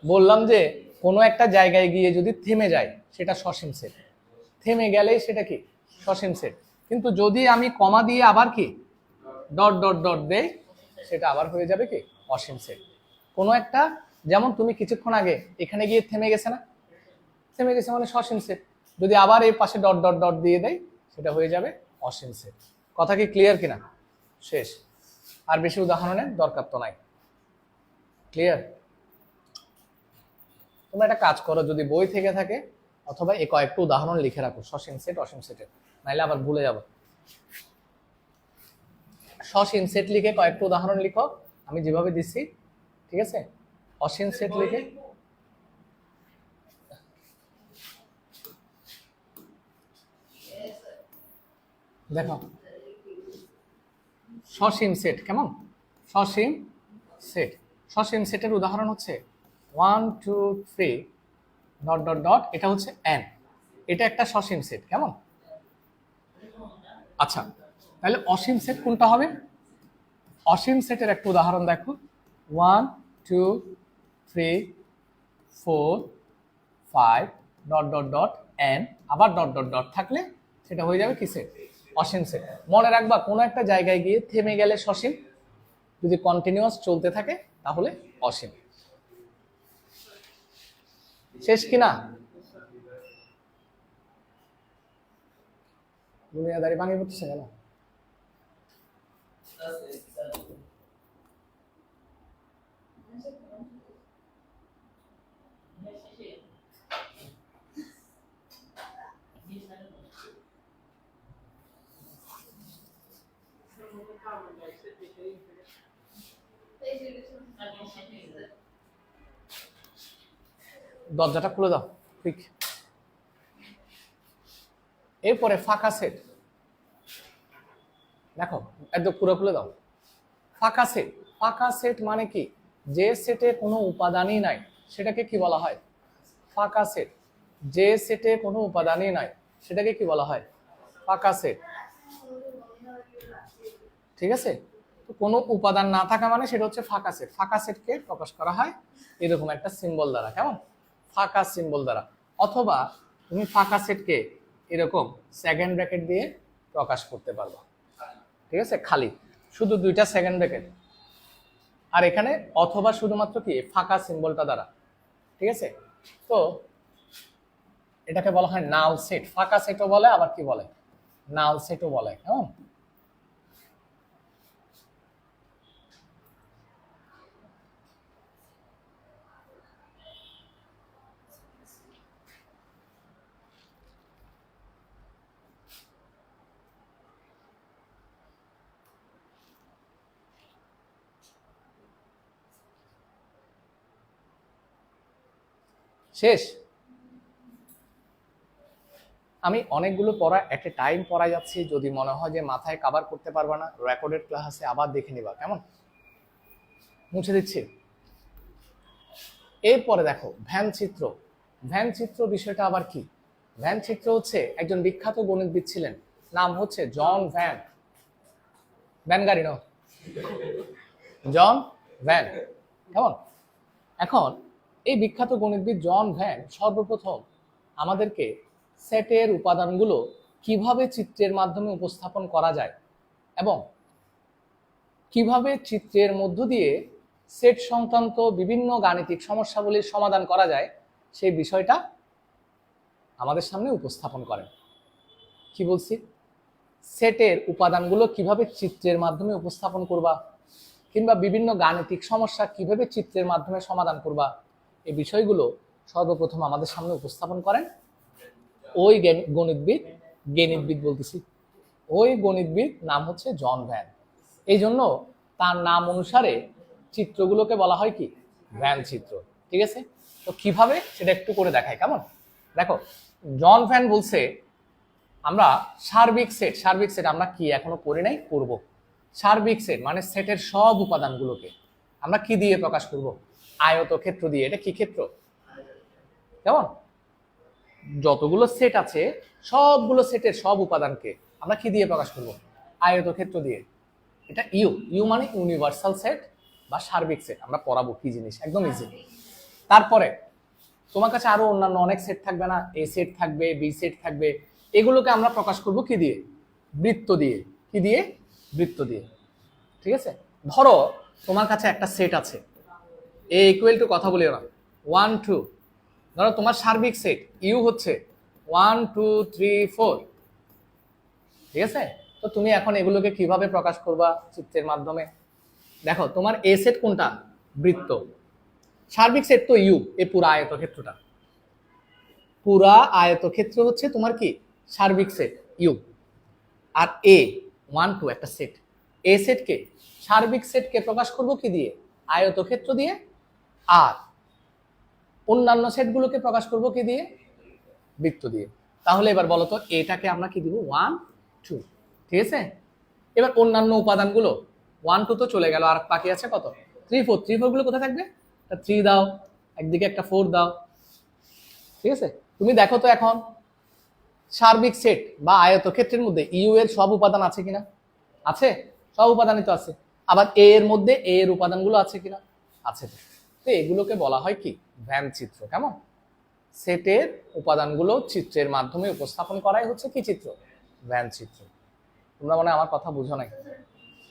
বললাম যে কোনো একটা জায়গায় গিয়ে যদি থেমে যায় সেটা সসীম সেট, থেমে গেলেই সেটা কি সসীম সেট। কিন্তু যদি আমি কমা দিয়ে আবার কি ডট ডট ডট দেই, সেটা আবার হয়ে যাবে কি অসীম সেট। কোনো একটা, যেমন তুমি কিছুক্ষণ আগে এখানে গিয়ে থেমে গেছে না, থেমে গেছে মানে সসীম সেট, যদি আবার এই পাশে ডট ডট ডট দিয়ে দেয় সেটা হয়ে যাবে অসীম সেট। কথা কি ক্লিয়ার কিনা? শেষ, আর বেশি উদাহরণের দরকার তো নাই। ক্লিয়ার? তোমরা একটা কাজ করো, যদি বই থেকে থাকে অথবা এই কয়েকটা উদাহরণ লিখে রাখো সসীম সেট অসীম সেটের, নাইলে আবার ভুলে যাবো। সসীম সেট লিখে কয়েকটা উদাহরণ লিখো, আমি যেভাবে দিচ্ছি ঠিক আছে, অসীম সেট লিখে দেখো সসীম সেট, কেমন সসীম সেট। সসীম সেটের উদাহরণ হচ্ছে 1 2 3 ডট ডট ডট, এটা হচ্ছে n, এটা একটা সসীম সেট, কেমন। আচ্ছা, তাহলে অসীম সেট কোনটা হবে? অসীম সেটের একটা উদাহরণ দেখো 1 2 3 4 5 ডট ডট ডট n, আবার ডট ডট ডট থাকলে সেটা হয়ে যাবে কি সেট? অসীম সেট। মনে রাখবা কোনো একটা জায়গায় গিয়ে থেমে গেলে সসীম, যদি কন্টিনিউয়াস চলতে থাকে তাহলে অসীম। শেষ কিনা? দুনিয়াদারি ভাঙি পড়তেছে কেন? দরজাটা খুলে দাও ঠিক। এরপরে ফাঁকা সেট, দেখো একদম পুরো খুলে দাও। ফাঁকা সেট, ফাঁকা সেট মানে কি? যে সেটে কোনো উপাদানই নাই সেটাকে কি বলা হয়? ফাঁকা সেট। যে সেটে কোনো উপাদানই নাই সেটাকে কি বলা হয়? ফাঁকা সেট। ঠিক আছে, তো কোনো উপাদান না থাকা মানে সেটা হচ্ছে ফাঁকা সেট। ফাঁকা সেটকে প্রকাশ করা হয় এরকম একটা সিম্বল দ্বারা, কেমন? ফাঁকা সিম্বল দ্বারা। অথবা তুমি ফাঁকা সেটকে এরকম সেকেন্ড ব্র্যাকেট দিয়ে প্রকাশ করতে পারবা, ঠিক আছে, খালি শুধু দুইটা সেকেন্ড ব্র্যাকেট, আর এখানে অথবা শুধুমাত্র কি ফাঁকা সিম্বলটা দ্বারা, ঠিক আছে। তো এটাকে বলা হয় নাল সেট। ফাঁকা সেটও বলে, আবার কি বলে? নাল সেটও বলে, কেমন? শেষ? আমি অনেকগুলো পড়া এট এ টাইম পড়া যাচ্ছি, যদি মনে হয় যে মাথায় কভার করতে পারবা না, রেকর্ডেড ক্লাসে আবার দেখে নিবা, কেমন? মুছে দিচ্ছি। এরপরে দেখো ভ্যান চিত্র। ভ্যান চিত্র বিষয়টা আবার কি? ভ্যান চিত্র হচ্ছে একজন বিখ্যাত গণিতবিদ ছিলেন, নাম হচ্ছে জন ভ্যান। ভ্যান গাড়ি ন, জন ভ্যান, কেমন? এখন এই বিখ্যাত গণিতবিদ জন ভ্যান সর্বপ্রথম আমাদেরকে সেটের উপাদানগুলো কিভাবে চিত্রের মাধ্যমে উপস্থাপন করা যায় এবং কিভাবে চিত্রের মধ্য দিয়ে সেট সংক্রান্ত বিভিন্ন গাণিতিক সমস্যাগুলির সমাধান করা যায় সেই বিষয়টা আমাদের সামনে উপস্থাপন করেন। কি বলছি? সেটের উপাদানগুলো কিভাবে চিত্রের মাধ্যমে উপস্থাপন করবা, কিংবা বিভিন্ন গাণিতিক সমস্যা কিভাবে চিত্রের মাধ্যমে সমাধান করবা, এই বিষয়গুলো সর্বপ্রথম আমাদের সামনে উপস্থাপন করেন ওই গণিতবিদ বলতেছি, ওই গণিতবিদ নাম হচ্ছে জন ভ্যান। এই জন্য তার নাম অনুসারে চিত্রগুলোকে বলা হয় কি? ভ্যান চিত্র, ঠিক আছে। তো কিভাবে সেটা একটু করে দেখাই, কেমন? দেখো জন ভ্যান বলছে আমরা সার্বিক সেট, সার্বিক সেট আমরা কি এখনো করি নাই, করব। সার্বিক সেট মানে সেটের সব উপাদানগুলোকে আমরা কি দিয়ে প্রকাশ করব? আয়তক্ষেত্র দিয়ে। এটা কি ক্ষেত্র? কেমন? যতগুলো সেট আছে সবগুলো সেটের সব উপাদানকে আমরা কি দিয়ে প্রকাশ করব? আয়তক্ষেত্র দিয়ে। এটা ইউ, ইউ মানে ইউনিভার্সাল সেট বা সার্বিক সেট। আমরা পড়াবো কি জিনিস, একদম ইজি। তারপরে তোমার কাছে আরো অন্যান্য অনেক সেট থাকবে না? এ সেট থাকবে, বি সেট থাকবে, এগুলোকে আমরা প্রকাশ করব কি দিয়ে? বৃত্ত দিয়ে। কি দিয়ে? বৃত্ত দিয়ে, ঠিক আছে। ধরো তোমার কাছে একটা সেট আছে, এ ইকুয়াল টু, কথা বলিও না, 1 2, ধরো তোমার সার্বিক সেট ইউ হচ্ছে 1 2 3 4, ঠিক আছে। তো তুমি এখন এগুলোকে কিভাবে প্রকাশ করবা চিত্রের মাধ্যমে? দেখো তোমার এ সেট কোনটা? বৃত্ত। সার্বিক সেট তো ইউ, এই পুরা আয়তক্ষেত্রটা, পুরা আয়তক্ষেত্র হচ্ছে তোমার কি? সার্বিক সেট ইউ। আর এ 1 2 একটা সেট, এ সেটকে, সার্বিক সেটকে প্রকাশ করব কি দিয়ে? আয়তক্ষেত্র দিয়ে, আর অন্যান্য সেটগুলোকে প্রকাশ করব কি দিয়ে? বৃত্ত দিয়ে। তাহলে এবার বলো তো এটাকে আমরা কি দিব? 1 2, ঠিক আছে। এবার অন্যান্য উপাদানগুলো 1 2 তো চলে গেল, আর বাকি আছে কত? 3 4। 3 4 গুলো কোথায় থাকবে? 3 দাও, একদিকে একটা 4 দাও, ঠিক আছে। তুমি দেখো তো এখন সার্বিক সেট বা আয়তক্ষেত্রের মধ্যে ইউ এর সব উপাদান আছে কিনা? আছে, সব উপাদানই তো আছে। আবার এ এর মধ্যে এ এর উপাদানগুলো আছে কিনা? আছে। তো এগুলোকে বলা হয় কি? ভ্যান চিত্র। কেমন? সেটের উপাদানগুলো চিত্রের মাধ্যমে উপস্থাপন করাই হচ্ছে কি চিত্র? ভ্যান চিত্র। তোমরা মনে হয় আমার কথা বুঝো নাই।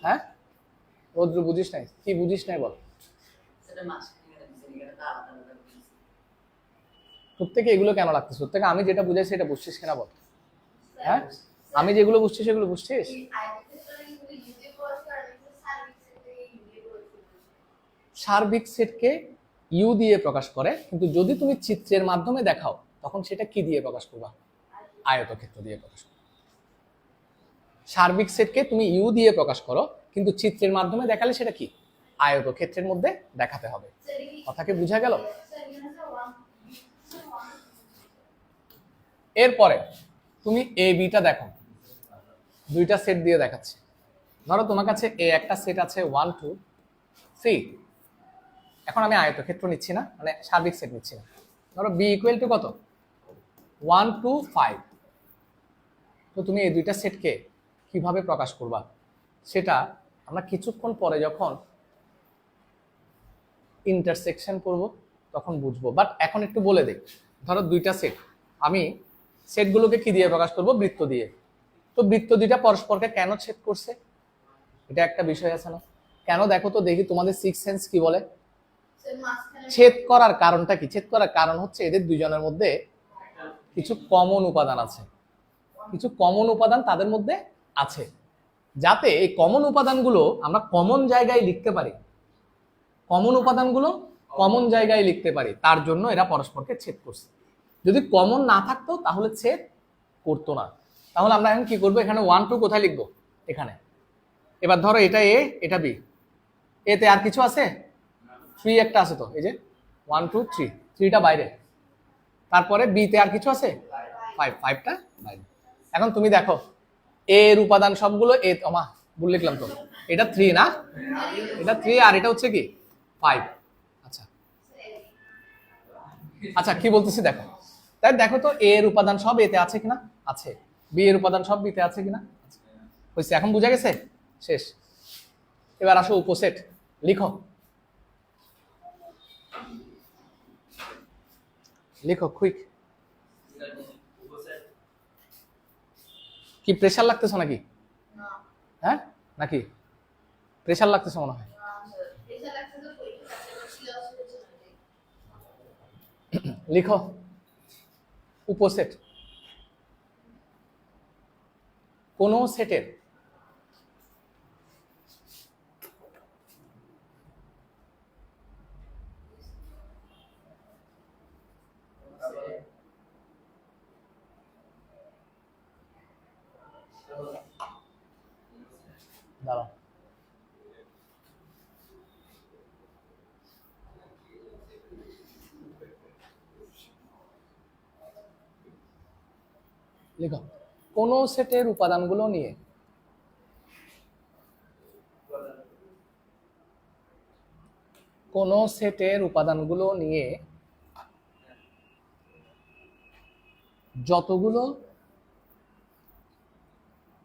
হ্যাঁ, রোদ্র বুঝিস নাই? কি বুঝিস নাই বল? প্রত্যেকে এগুলো কেন লাগতেছে? প্রত্যেকে আমি যেটা বুঝাই সেটা বুঝছিস কিনা বল? হ্যাঁ, আমি যেগুলো বুঝছি সেগুলো বুঝছিস? সার্বিক সেটকে ইউ দিয়ে প্রকাশ করে, কিন্তু যদি তুমি চিত্রের মাধ্যমে দেখাও তখন সেটা কি দিয়ে প্রকাশ করবা? আয়তক্ষেত্র দিয়ে প্রকাশ করবা। সার্বিক সেটকে তুমি ইউ দিয়ে প্রকাশ করো, কিন্তু চিত্রের মাধ্যমে দেখালে সেটা কি? আয়তক্ষেত্রের মধ্যে দেখাতে হবে। কথা কি বুঝা গেল? এরপরে তুমি এ বিটা দেখো, দুইটা সেট দিয়ে দেখাচ্ছি। ধরো তোমার কাছে এ একটা সেট আছে 1 2 3। এখন আমি আয়তক্ষেত্র নিচ্ছি না, মানে সার্বিক সেট নিচ্ছি না। ধরো বি ইকুয়াল টু কত? 1 2 5। তো তুমি এই দুইটা সেটকে কিভাবে প্রকাশ করবা সেটা আমরা কিছুক্ষণ পরে যখন ইন্টারসেকশন করব তখন বুঝবো। বাট এখন একটু বলে দিই, ধরো দুইটা সেট, আমি সেটগুলোকে কি দিয়ে প্রকাশ করব? বৃত্ত দিয়ে। তো বৃত্ত দুইটা পরস্পরকে কেন ছেদ করছে এটা একটা বিষয় আছে না? কেন দেখো তো দেখি তোমাদের সিক্স সেন্স কি বলে। ছেদ করার কারণটা কি? ছেদ করার কারণ হচ্ছে এদের দুইজনের মধ্যে কিছু কমন উপাদান আছে, কিছু কমন উপাদান তাদের মধ্যে আছে, যাতে এই কমন উপাদানগুলো আমরা কমন জায়গায় লিখতে পারি। কমন উপাদানগুলো কমন জায়গায় লিখতে পারি, তার জন্য এরা পরস্পরকে ছেদ করছে। যদি কমন না থাকতো তাহলে ছেদ করতো না। তাহলে আমরা এখন কি করবো? এখানে 1 2 কোথায় লিখবো? এখানে। এবার ধরো এটা এ, এটা বি, এতে আর কিছু আছে? 3 একটা আছে, তো এই যে 1 2 3, 3টা বাইরে। তারপরে বি তে আর কিছু আছে? 5, 5টা বাইরে। এখন তুমি দেখো এর উপাদান সবগুলো এ, মা ভুল লিখলাম তো, এটা 3 না, এটা 3 আর এটা হচ্ছে কি 5। আচ্ছা আচ্ছা, কি বলতেছি দেখো। তাই দেখো তো এর উপাদান সব এতে আছে কিনা? আছে। বি এর উপাদান সব বিতে আছে কিনা? হয়েছে। এখন বুঝা গেছে? শেষ। এবার আসো উপসেট লিখো। লিখো কুইক। কি প্রেসার লাগতেছে নাকি? হ্যাঁ, নাকি প্রেসার লাগতেছে মনে হয়? লিখো উপসেট। কোন সেটের দাঁড়াও, লিখো কোন সেটের উপাদানগুলো নিয়ে কোন সেটের উপাদানগুলো নিয়ে যতগুলো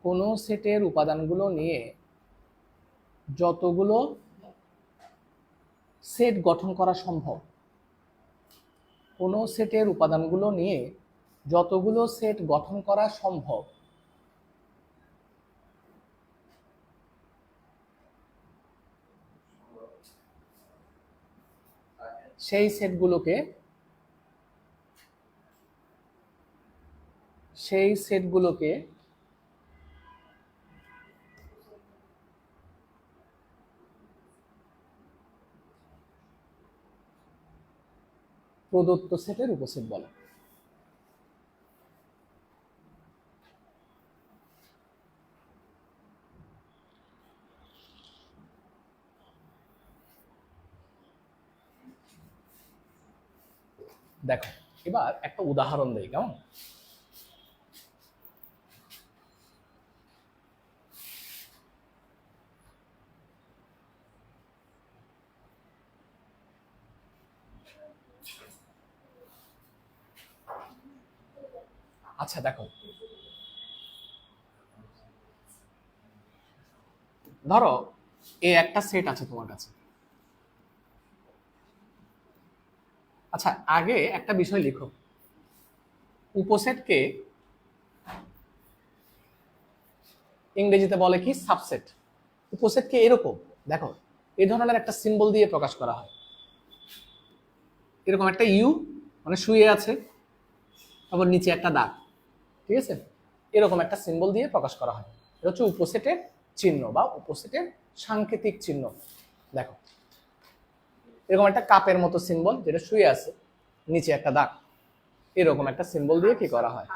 কোন সেটের উপাদানগুলো নিয়ে যতগুলো সেট গঠন করা সম্ভব। কোন সেটের উপাদানগুলো নিয়ে যতগুলো সেট গঠন করা সম্ভব সেই সেটগুলোকে প্রদত্ত সেটের উপসেট বলে। দেখো এবার একটা উদাহরণ দেই, কেমন? আচ্ছা দেখো, ধরো এ একটা সেট আছে তোমার কাছে। আচ্ছা আগে একটা বিষয় লিখো, উপসেটকে ইংরেজিতে বলে কি? সাবসেট। উপসেটকে এরকম দেখো, এই ধরনের একটা সিম্বল দিয়ে প্রকাশ করা হয়। এরকম একটা ইউ মানে শুয়ে আছে, তারপর নিচে একটা দাগ, ঠিক আছে? এরকম একটা সিম্বল দিয়ে প্রকাশ করা হয়। এটা হচ্ছে উপসেটের চিহ্ন বা উপসেটের সাংকেতিক চিহ্ন। দেখো এরকম একটা কাপের মতো সিম্বল যেটা শুয়ে আছে, নিচে একটা দাগ, এরকম একটা সিম্বল দিয়ে কি করা হয়?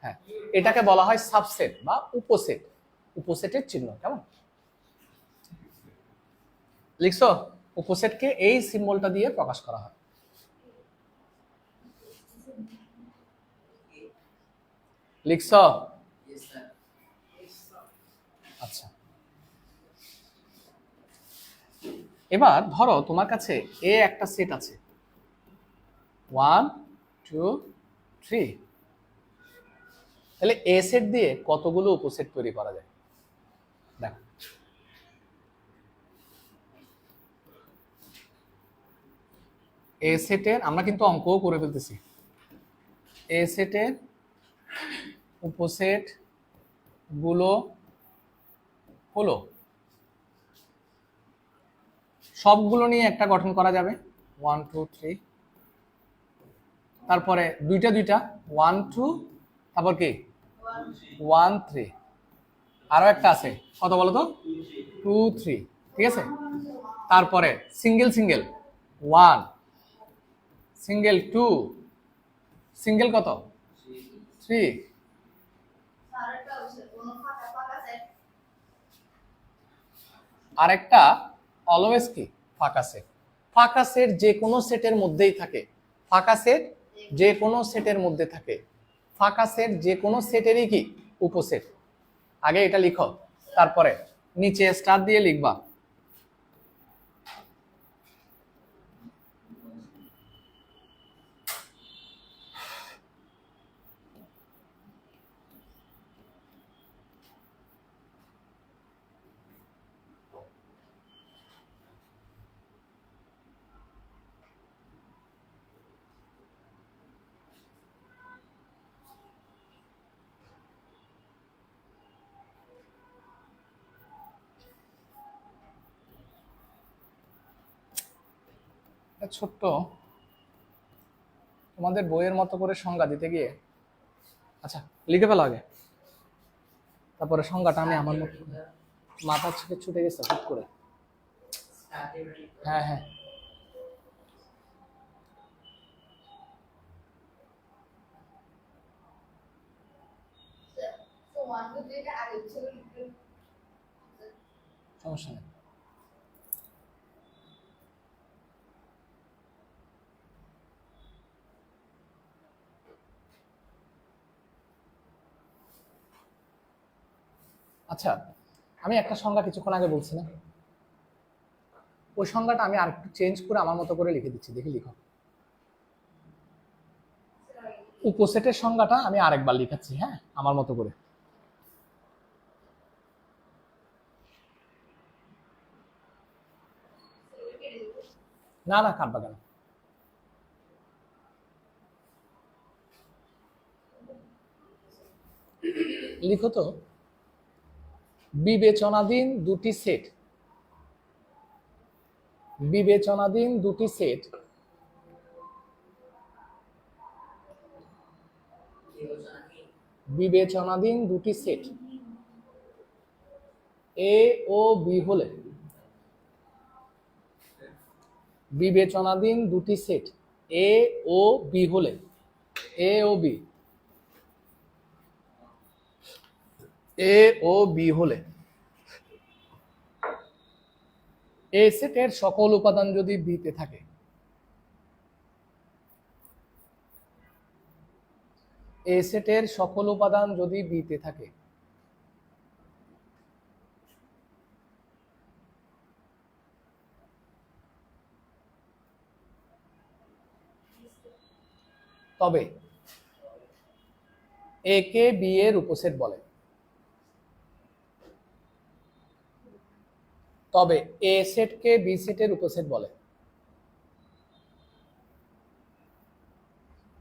হ্যাঁ, এটাকে বলা হয় সাবসেট বা উপসেট, উপসেটের চিহ্ন। কেমন লিখছো? উপসেটকে এই সিম্বলটা দিয়ে প্রকাশ করা হয়। লিখছো? Yes, sir. আচ্ছা, এবার ধরো তোমার কাছে এ একটা সেট আছে, 1 2 3। তাহলে এ সেট দিয়ে কতগুলো উপসেট তৈরি করা যায়? দেখো এ সেটের আমরা কিন্তু অঙ্কও করে ফেলতেছি। এ সেটের উপসেট গুলো হলো, সবগুলো নিয়ে একটা গঠন করা যাবে, 1 2 3। তারপরে দুইটা দুইটা, 1 2, তারপর কি 1 3। আরো একটা আছে, কত বলো তো? 2 3, ঠিক আছে? তারপরে সিঙ্গেল সিঙ্গেল, 1 সিঙ্গেল, 2 সিঙ্গেল, কত? 3। আরেকটা অলওয়েজ কি? ফাঁকা সেট। ফাঁকা সেট যে কোনো সেটের মধ্যেই থাকে, ফাঁকা সেট যে কোনো সেটের মধ্যে থাকে, ফাঁকা সেট যে কোনো সেটেরই কি? উপসেট। আগে এটা লিখো, তারপরে নিচে স্টার দিয়ে লিখবা। ছোট্ট তোমাদের বইয়ের মতো করে সংজ্ঞা দিতে গিয়ে, আচ্ছা লিখে ফেলো আগে, তারপরে সংজ্ঞাটা আমি আমার মতো, মাথা ছুটে ছুটে গেছে হুট করে। হ্যাঁ হ্যাঁ, সমস্যা নেই। আচ্ছা আমি একটা সংজ্ঞা কিছুক্ষণ আগে বলছি না, ওই সংজ্ঞাটা আমি আর একটু চেঞ্জ করে আমার মতো করে লিখে দিচ্ছি, দেখি লিখো। উপসেটের সংজ্ঞাটা আমি আরেকবার লিখাচ্ছি, হ্যাঁ আমার মতো করে। না না, কাটবা কেন? লিখো তো, বিবেচনাধীন দুটি সেট, বিবেচনাধীন দুটি সেট বিবেচনাধীন দুটি সেট এ ও বি হলে, বিবেচনাধীন দুটি সেট এ ও বি হলে, এ ও বি, এ ও বি হলে এ সেটের সকল উপাদান যদি বিতে থাকে, এ সেটের সকল উপাদান যদি বি তে থাকে, তবে এ কে বি এর উপসেট বলে। তবে এ সেটকে বি সেটের উপসেট বলে।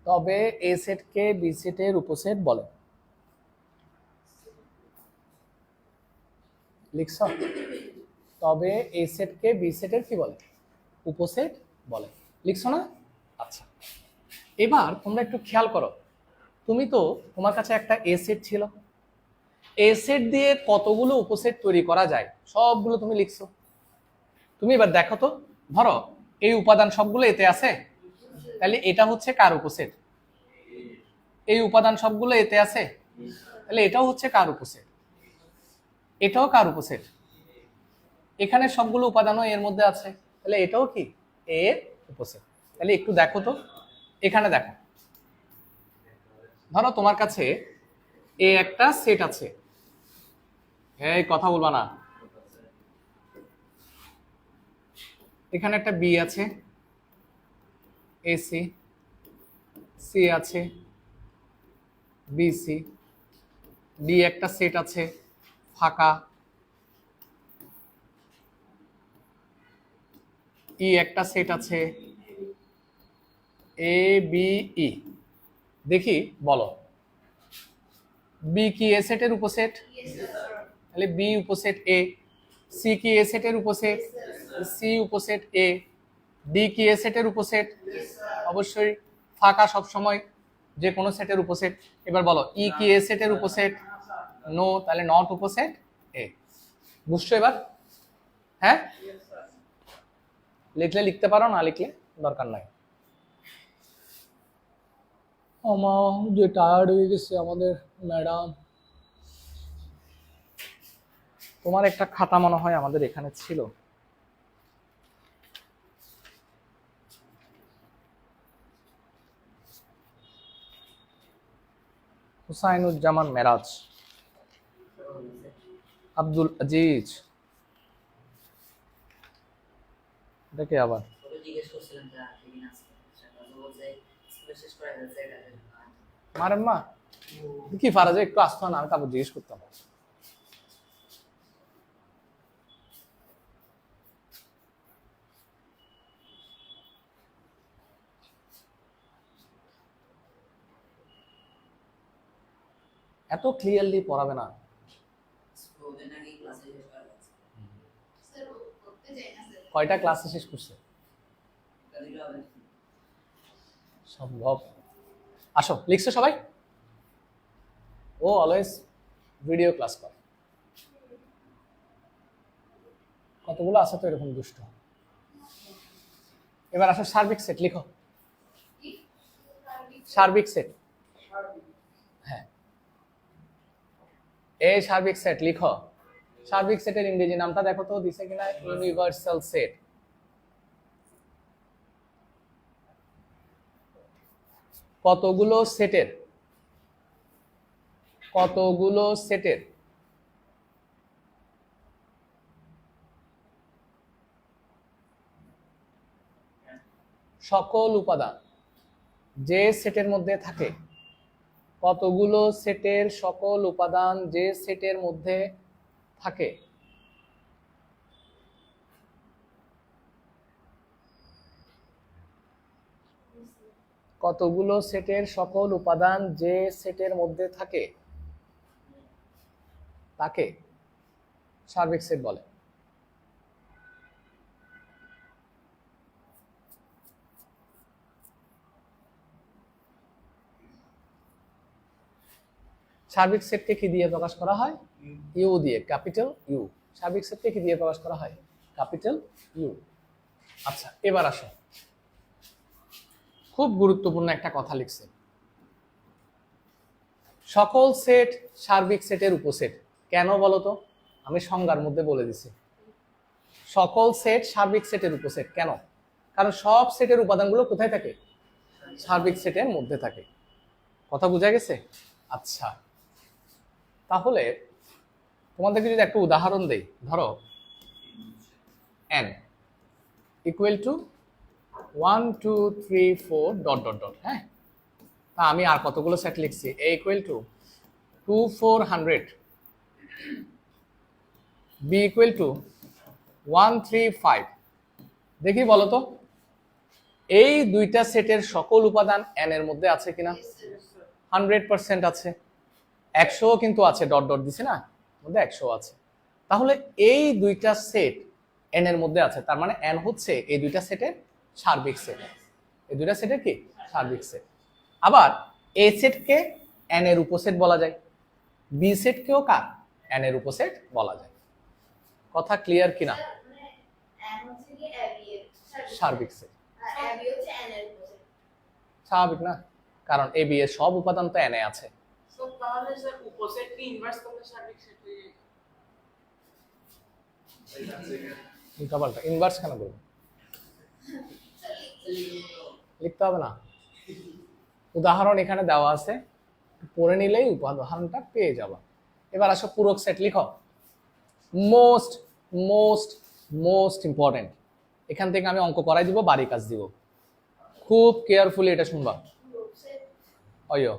তবে এ সেটকে বি সেটের উপসেট বলে। লিখছ? তবে এ সেটকে বি সেটের কি বলে? উপসেট বলে। লিখছো না? আচ্ছা, এবার তোমরা একটু খেয়াল করো, তোমার কাছে একটা এ সেট ছিল, এ সেট দিয়ে কতগুলো উপসেট তৈরি করা যায় সবগুলো তুমি লিখছো। তুমি এবার দেখো তো, ধরো এই উপাদান সবগুলো এতে আছে, তাহলে এটা হচ্ছে কার উপসেট? এই উপাদান সবগুলো এতে আছে, তাহলে এটাও হচ্ছে কার উপসেট? এটাও কার উপসেট? এখানে সবগুলো উপাদানও এর মধ্যে আছে, তাহলে এটাও কি এর উপসেট। তাহলে একটু দেখো তো, এখানে দেখো, ধরো তোমার কাছে এ একটা সেট আছে, এই কথা বলবা না, এখানে একটা বি আছে, এসি, সি আছে, বিসি, ডি একটা সেট আছে ফাঁকা, ই একটা সেট আছে, এ বি ই। দেখি বলো, বি কি এ সেটের উপসেট? তাহলে বি উপসেট এ। সি কি এ সেটের উপসেট? সি উপসেট এ। ডি কি এ সেটের উপসেট? অবশ্যই, ফাঁকা সবসময় যে কোনো সেটের উপসেট। এবার বলো ই কি এ সেটের উপসেট? নো, তাহলে নট উপসেট এ। বুঝছো এবার? হ্যাঁ, লিখলে লিখতে পারো, না লিখলে দরকার নাই। আমার যে টায়ার্ড হয়ে গেছে আমাদের ম্যাডাম। তোমার একটা খাতা মনে হয় আমাদের এখানে ছিল, হুসাইনুজ্জামান মেরাজ, আব্দুল আজিজ, দেখে আবার মারেন মা কি ফারাজে একটু আসতো না, আমি তারপর জিজ্ঞেস করতাম। এত ক্লিয়ারলি পড়াবে না। কয়টা ক্লাসে শেষ করছে? সম্ভব। আসো, লিখছো সবাই? ও অলওয়েজ ভিডিও ক্লাস করে। কতগুলো আছে তো এরকম দুষ্ট। এবার আসো সার্বিক সেট লিখো। সার্বিক সেট, হ্যাঁ, এই সার্বিক সেট লিখো। সার্বিক সেটের ইংরেজি নামটা দেখো তো দিছে কিনা, ইউনিভার্সাল সেট। কতগুলো সেটের? কতগুলো সেটের সকল উপাদান যে সেটের মধ্যে থাকে। কতগুলো সেটের সকল উপাদান যে সেটের মধ্যে থাকে। কতগুলো সেটের সকল উপাদান যে সেটের মধ্যে থাকে তাকে সার্বিক সেট বলে। সার্বিক সেটকে কি দিয়ে প্রকাশ করা হয়? ইউ দিয়ে, ক্যাপিটাল ইউ। সার্বিক সেটকে কি দিয়ে প্রকাশ করা হয়? Capital U. আচ্ছা, এবার আসো, খুব গুরুত্বপূর্ণ একটা কথা লিখছে, সকল সেট সার্বিক সেটের উপসেট। কেন বলো তো? আমি সংজ্ঞার মধ্যে বলে দিছি, সকল সেট সার্বিক সেটের উপসেট। কেন? কারণ সব সেটের উপাদানগুলো কোথায় থাকে? সার্বিক সেটের মধ্যে থাকে। কথা বোঝা গেছে? আচ্ছা, তাহলে তোমাদেরকে যদি একটা উদাহরণ দেই, ধরো n equal to 1 2 3 4 dot dot dot, হ্যাঁ। তা আমি আর কতগুলো সেট লিখছি, a equal to 2 400, b equal to 1 3 5। দেখি বলো তো, এই দুইটা সেটের সকল উপাদান n এর মধ্যে আছে কিনা? 100% আছে। 100 কিন্তু আছে, ডট ডট দিছি না, মধ্যে 100 আছে। তাহলে এই দুইটা সেট n এর মধ্যে আছে, তার মানে n হচ্ছে এই দুইটা সেটের সার্বিক সেট। এই দুইটা সেটের কি সার্বিক সেট। আবার a সেটকে n এর উপসেট বলা যায়, b সেটকেও কার n এর উপসেট বলা যায়। কথা ক্লিয়ার কিনা? সার্বিক সেট স্বাভাবিক না, কারণ a b এর সব উপাদান তো n এ আছে। সো তাহলে স্যার উপসেট কি ইনভার্স করলে সার্বিক সেট হয়ে যায়? উল্টাপাল্টা ইনভার্স কেন করবো? লিখতে হবে না, উদাহরণ এখানে দেওয়া আছে, পড়ে নিলেই উদাহরণটা পেয়ে যাবা। এবার আসো পূরক সেট লিখো। মোস্ট মোস্ট মোস্ট ইম্পর্টেন্ট, এখান থেকে আমি অঙ্ক করাই দিব, বাড়ি কাজ দিব, খুব কেয়ারফুলি এটা শুনবা। অয়ো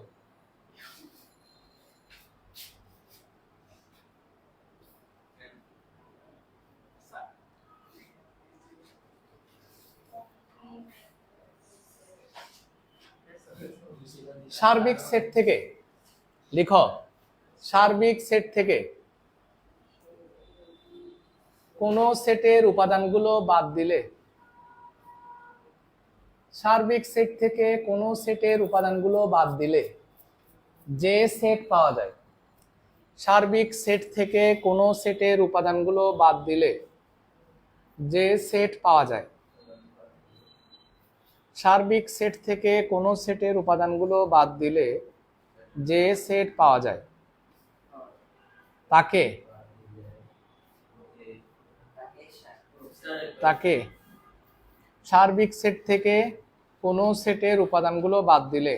সার্বিক সেট থেকে লিখো, সার্বিক সেট থেকে কোন সেটের উপাদানগুলো বাদ দিলে, সার্বিক সেট থেকে কোন সেটের উপাদানগুলো বাদ দিলে যে সেট পাওয়া যায়, সার্বিক সেট থেকে কোন সেটের উপাদানগুলো বাদ দিলে যে সেট পাওয়া যায়, সার্বিক সেট থেকে কোন সেটের উপাদানগুলো বাদ দিলে যে সেট পাওয়া যায় তাকে তাকে সার্বিক সেট থেকে কোন সেটের উপাদানগুলো বাদ দিলে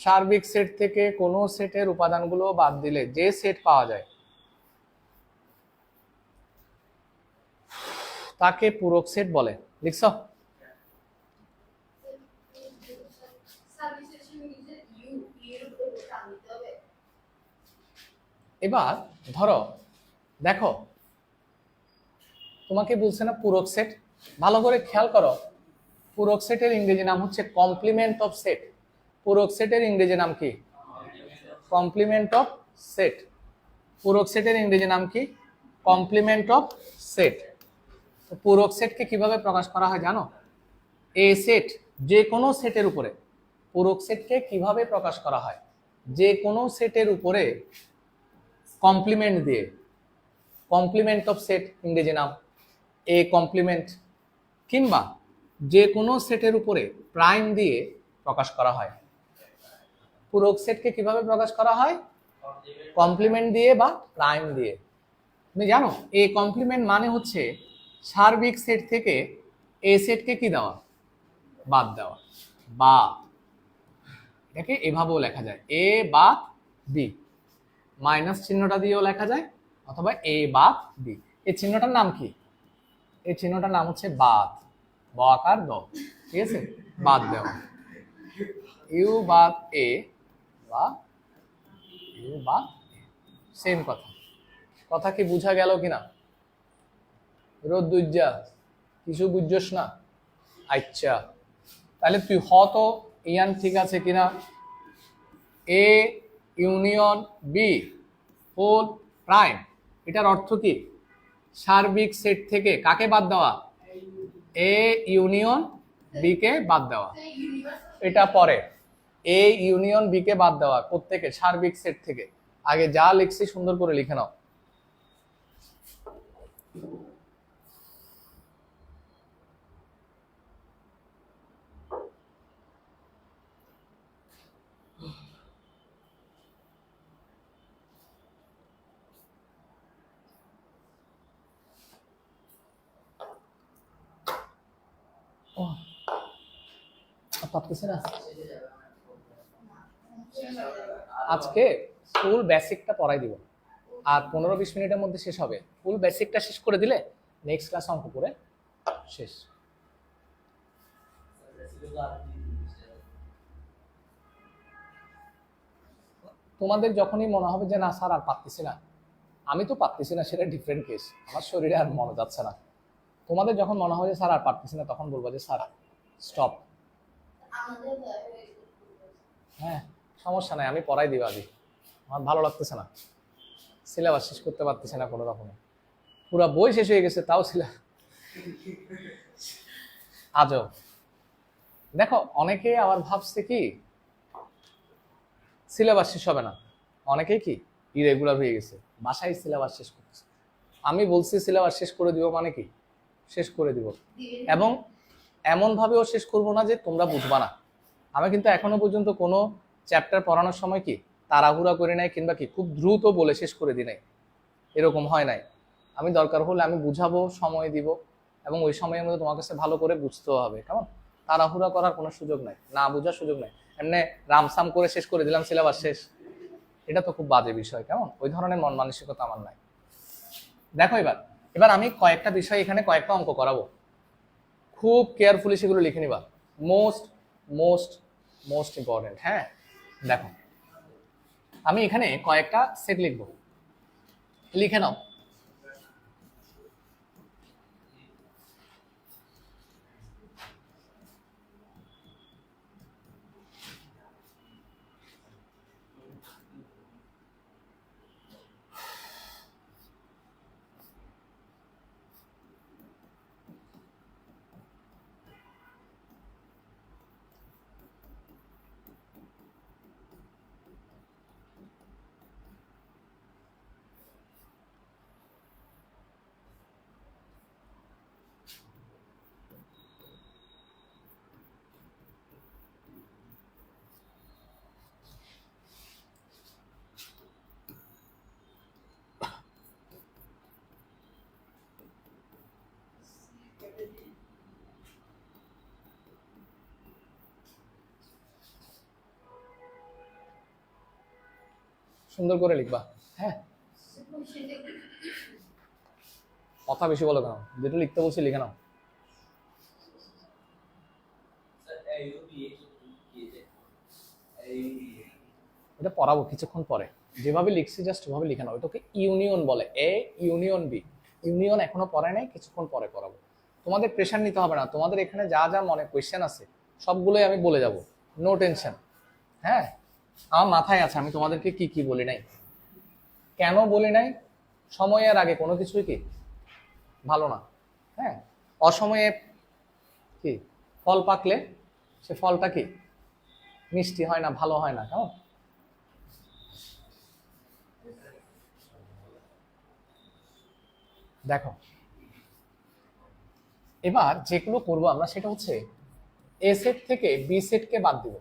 সার্বিক সেট থেকে কোন সেটের উপাদানগুলো বাদ দিলে যে সেট পাওয়া যায় তাকে পূরক সেট বলে। লিখছো? এবার ধরো দেখো, তোমাকে বলছে না পূরক সেট, ভালো করে খেয়াল করো। পূরক সেটের ইংরেজি নাম হচ্ছে কমপ্লিমেন্ট অফ সেট। পূরক সেটের ইংরেজি নাম কি? Complement of set. পূরক সেটের ইংরেজি নাম কি? Complement of set. পূরক সেটকে কিভাবে প্রকাশ করা হয় জানো? এ সেট, যে কোনো সেটের উপরে পূরক সেটকে কিভাবে প্রকাশ করা হয়? যে কোনো সেটের উপরে কমপ্লিমেন্ট দিয়ে, কমপ্লিমেন্ট অফ সেট ইংরেজি নাম এ কমপ্লিমেন্ট, কিংবা যে কোনো সেটের উপরে প্রাইম দিয়ে প্রকাশ করা হয়। পূরক সেটকে কিভাবে প্রকাশ করা হয়? কমপ্লিমেন্ট দিয়ে বা প্রাইম দিয়ে। তুমি জানো এ কমপ্লিমেন্ট মানে হচ্ছে সার্বিক সেট থেকে এ সেটকে কি দেওয়া? বাদ দেওয়া। বা এটাকে এভাবেও লেখা যায়, এ বাদ বি, মাইনাস চিহ্নটা দিয়েও লেখা যায়, অথবা এ বাদ বি। এই চিহ্নটার নাম কি? এই চিহ্নটার নাম হচ্ছে বাদ, ব আকার দ, ঠিক আছে? বাদ দেওয়া, ইউ বাদ এ বা ইউ বাদ এ, সেম কথা। কথা কি বুঝা গেল কিনা? রোদ দুইজা কিছু বুঝছস না? আচ্ছা, তাহলে তুই হ তো ইয়ান ঠিক আছে কিনা। A union B whole prime, এটার অর্থ কি? সার্বিক সেট থেকে কাকে বাদ দেওয়া? এ ইউনিয়ন বি কে বাদ দেওয়া। এটা পরে এ ইউনিয়ন বি কে বাদ দেওয়া প্রত্যেকে সার্বিক সেট থেকে। আগে যা লিখছি সুন্দর করে লিখে নাও। পারতেছি না। আজকে ফুল বেসিকটা পড়াই দিব, আর 15-20 মিনিটের মধ্যে শেষ হবে। ফুল বেসিকটা শেষ করে দিলে নেক্সট ক্লাস অঙ্ক করে শেষ। তোমাদের যখনই মনে হবে যে না স্যার আর পারতেছি না, আমি তো পারতেছি না সেটা ডিফারেন্ট কেস, আমার শরীরে আর মনে যাচ্ছে না। তোমাদের যখন মনে হয় যে স্যার আর পারতেছি না, তখন বলবো যে স্যার স্টপ। হ্যাঁ, সমস্যা নাই, আমি পড়াই দিব আজই, আমার ভালো লাগতেছে না, সিলেবাস শেষ করতে পারতেছি না কোনো রকমে, পুরো বই শেষ হয়ে গেছে তাও আজও। দেখো অনেকে আবার ভাবছে কি সিলেবাস শেষ হবে না, অনেকেই কি ইরেগুলার হয়ে গেছে, বাসায় সিলেবাস শেষ করছে। আমি বলছি সিলেবাস শেষ করে দিব মানে কি শেষ করে দিব, এবং এমনভাবেও শেষ করব না যে তোমরা বুঝবা না। আমি কিন্তু এখনো পর্যন্ত কোনো চ্যাপ্টার পড়ানোর সময় কি তাড়াহুড়া করে নাই, কিংবা কি খুব দ্রুত বলে শেষ করে দিই নাই, এরকম হয় নাই। আমি দরকার হলে আমি বুঝাবো, সময় দিব, এবং ওই সময়ের মধ্যে তোমার কাছে ভালো করে বুঝতেও হবে। কেমন? তাড়াহুড়া করার কোনো সুযোগ নাই, না বোঝার সুযোগ নাই, এমনি রামসাম করে শেষ করে দিলাম সিলেবাস শেষ, এটা তো খুব বাজে বিষয়। কেমন? ওই ধরনের মন মানসিকতা আমার নাই। দেখো এবার এবার আমি কয়েকটা বিষয় এখানে কয়েকটা অঙ্ক করাবো, খুব কেয়ারফুলি সেগুলো লিখে নিবা, মোস্ট মোস্ট মোস্ট ইম্পর্টেন্ট। হ্যাঁ দেখো, আমি এখানে কয়েকটা সেট লিখবো, লিখে নাও। সুন্দর করে লিখবা। হ্যাঁ, কথা বেশি বলো কেন, যেটা লিখতে বলছি লিখে নাও। এটা পড়াবো কিছুক্ষণ পরে, যেভাবে লিখছি জাস্ট ওভাবে লিখে নাও। এটাকে ইউনিয়ন বলে, এ ইউনিয়ন বি। ইউনিয়ন এখনো পড়ায় নাই, কিছুক্ষণ পরে পড়াবো। তোমাদের প্রেশার নিতে হবে না, তোমাদের এখানে যা যা মনে কোয়েশ্চেন আছে সবগুলোই আমি বলে যাব, নো টেনশন। হ্যাঁ, আমার মাথায় আছে আমি তোমাদেরকে কি কি বলি নাই, কেন বলি নাই। সময়ের আগে কোনো কিছুই কি ভালো না। হ্যাঁ, অসময়ে কি ফল পাকলে সে ফলটা কি মিষ্টি হয় না, ভালো হয় না। কেমন? দেখো এবার যেগুলো করবো আমরা সেটা হচ্ছে এ সেট থেকে বি সেটকে বাদ দিব,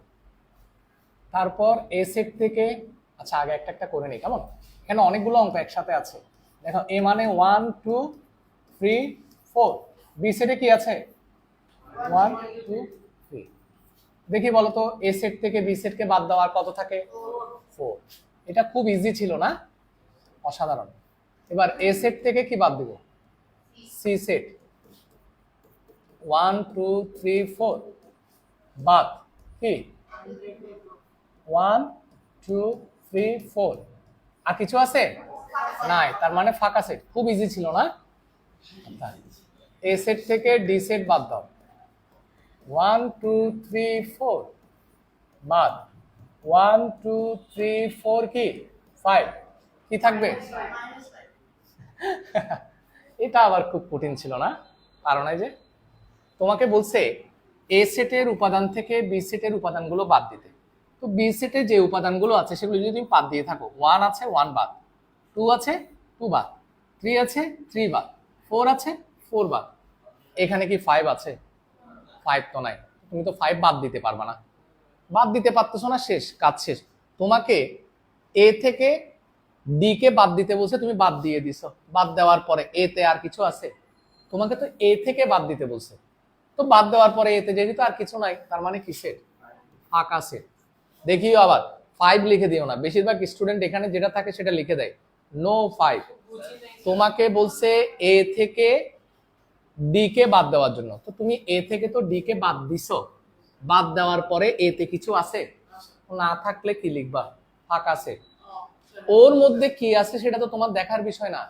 তারপর এ সেট থেকে, আচ্ছা আগে একটা একটা করে নিই। কেমন? এখানে অনেকগুলো অঙ্ক একসাথে আছে। দেখো এ মানে 1 2 3 4, বি সেটে কি আছে 1 2 3। দেখি বলো তো এ সেট থেকে বি সেটকে বাদ দেওয়ার কত থাকে 4। এটা খুব ইজি ছিল না? অসাধারণ। এবার এ সেট থেকে কি বাদ দিব সি সেট, 1 2 3 4 বাদ কি 1 2 3 4। আর কিছু আছে নাই, তার মানে ফাঁকা সেট। খুব ইজি ছিল না? এ সেট থেকে ডি সেট বাদ দাও, 1 2 3 4 বাদ 1 2 3 4 কি 5, কি থাকবে? এটা আবার খুব কঠিন ছিল না, কারণ এই যে তোমাকে বলছে এ সেটের উপাদান থেকে বি সেটের উপাদানগুলো বাদ দিতে। তো বি সেটে যে উপাদানগুলো আছে সেগুলো যদি তুমি বাদ দিয়ে থাকো, 1 আছে 1 বাদ, 2 আছে 2 বাদ, 3 আছে 3 বাদ, 4 আছে 4 বাদ। এখানে কি 5 আছে? 5 তো নাই, তুমি তো 5 বাদ দিতে পারবা না, বাদ দিতে পারতেছো না, শেষ, কাজ শেষ। তোমাকে এ থেকে ডি কে বাদ দিতে বলছে, তুমি বাদ দিয়ে দিছো। বাদ দেওয়ার পরে এ তে আর কিছু আছে? তোমাকে তো এ থেকে বাদ দিতে বলছে, তো বাদ দেওয়ার পরে এতে যেহেতু আর কিছু নাই, তার মানে কি সেট? ফাঁকা সেট। দেখিও আবার 5 লিখে দিও না, বেশিরভাগ স্টুডেন্ট এখানে যেটা থাকে সেটা লিখে দেয়, নো 5। তোমাকে বলছে এ থেকে ডি কে বাদ দেওয়ার জন্য, তো তুমি এ থেকে তো ডি কে বাদ দিছো, বাদ দেওয়ার পরে এতে কিছু আছে? না থাকলে কি লিখবা? ফাঁকা সেট। ওর মধ্যে কি আছে সেটা তো তোমার দেখার বিষয় না,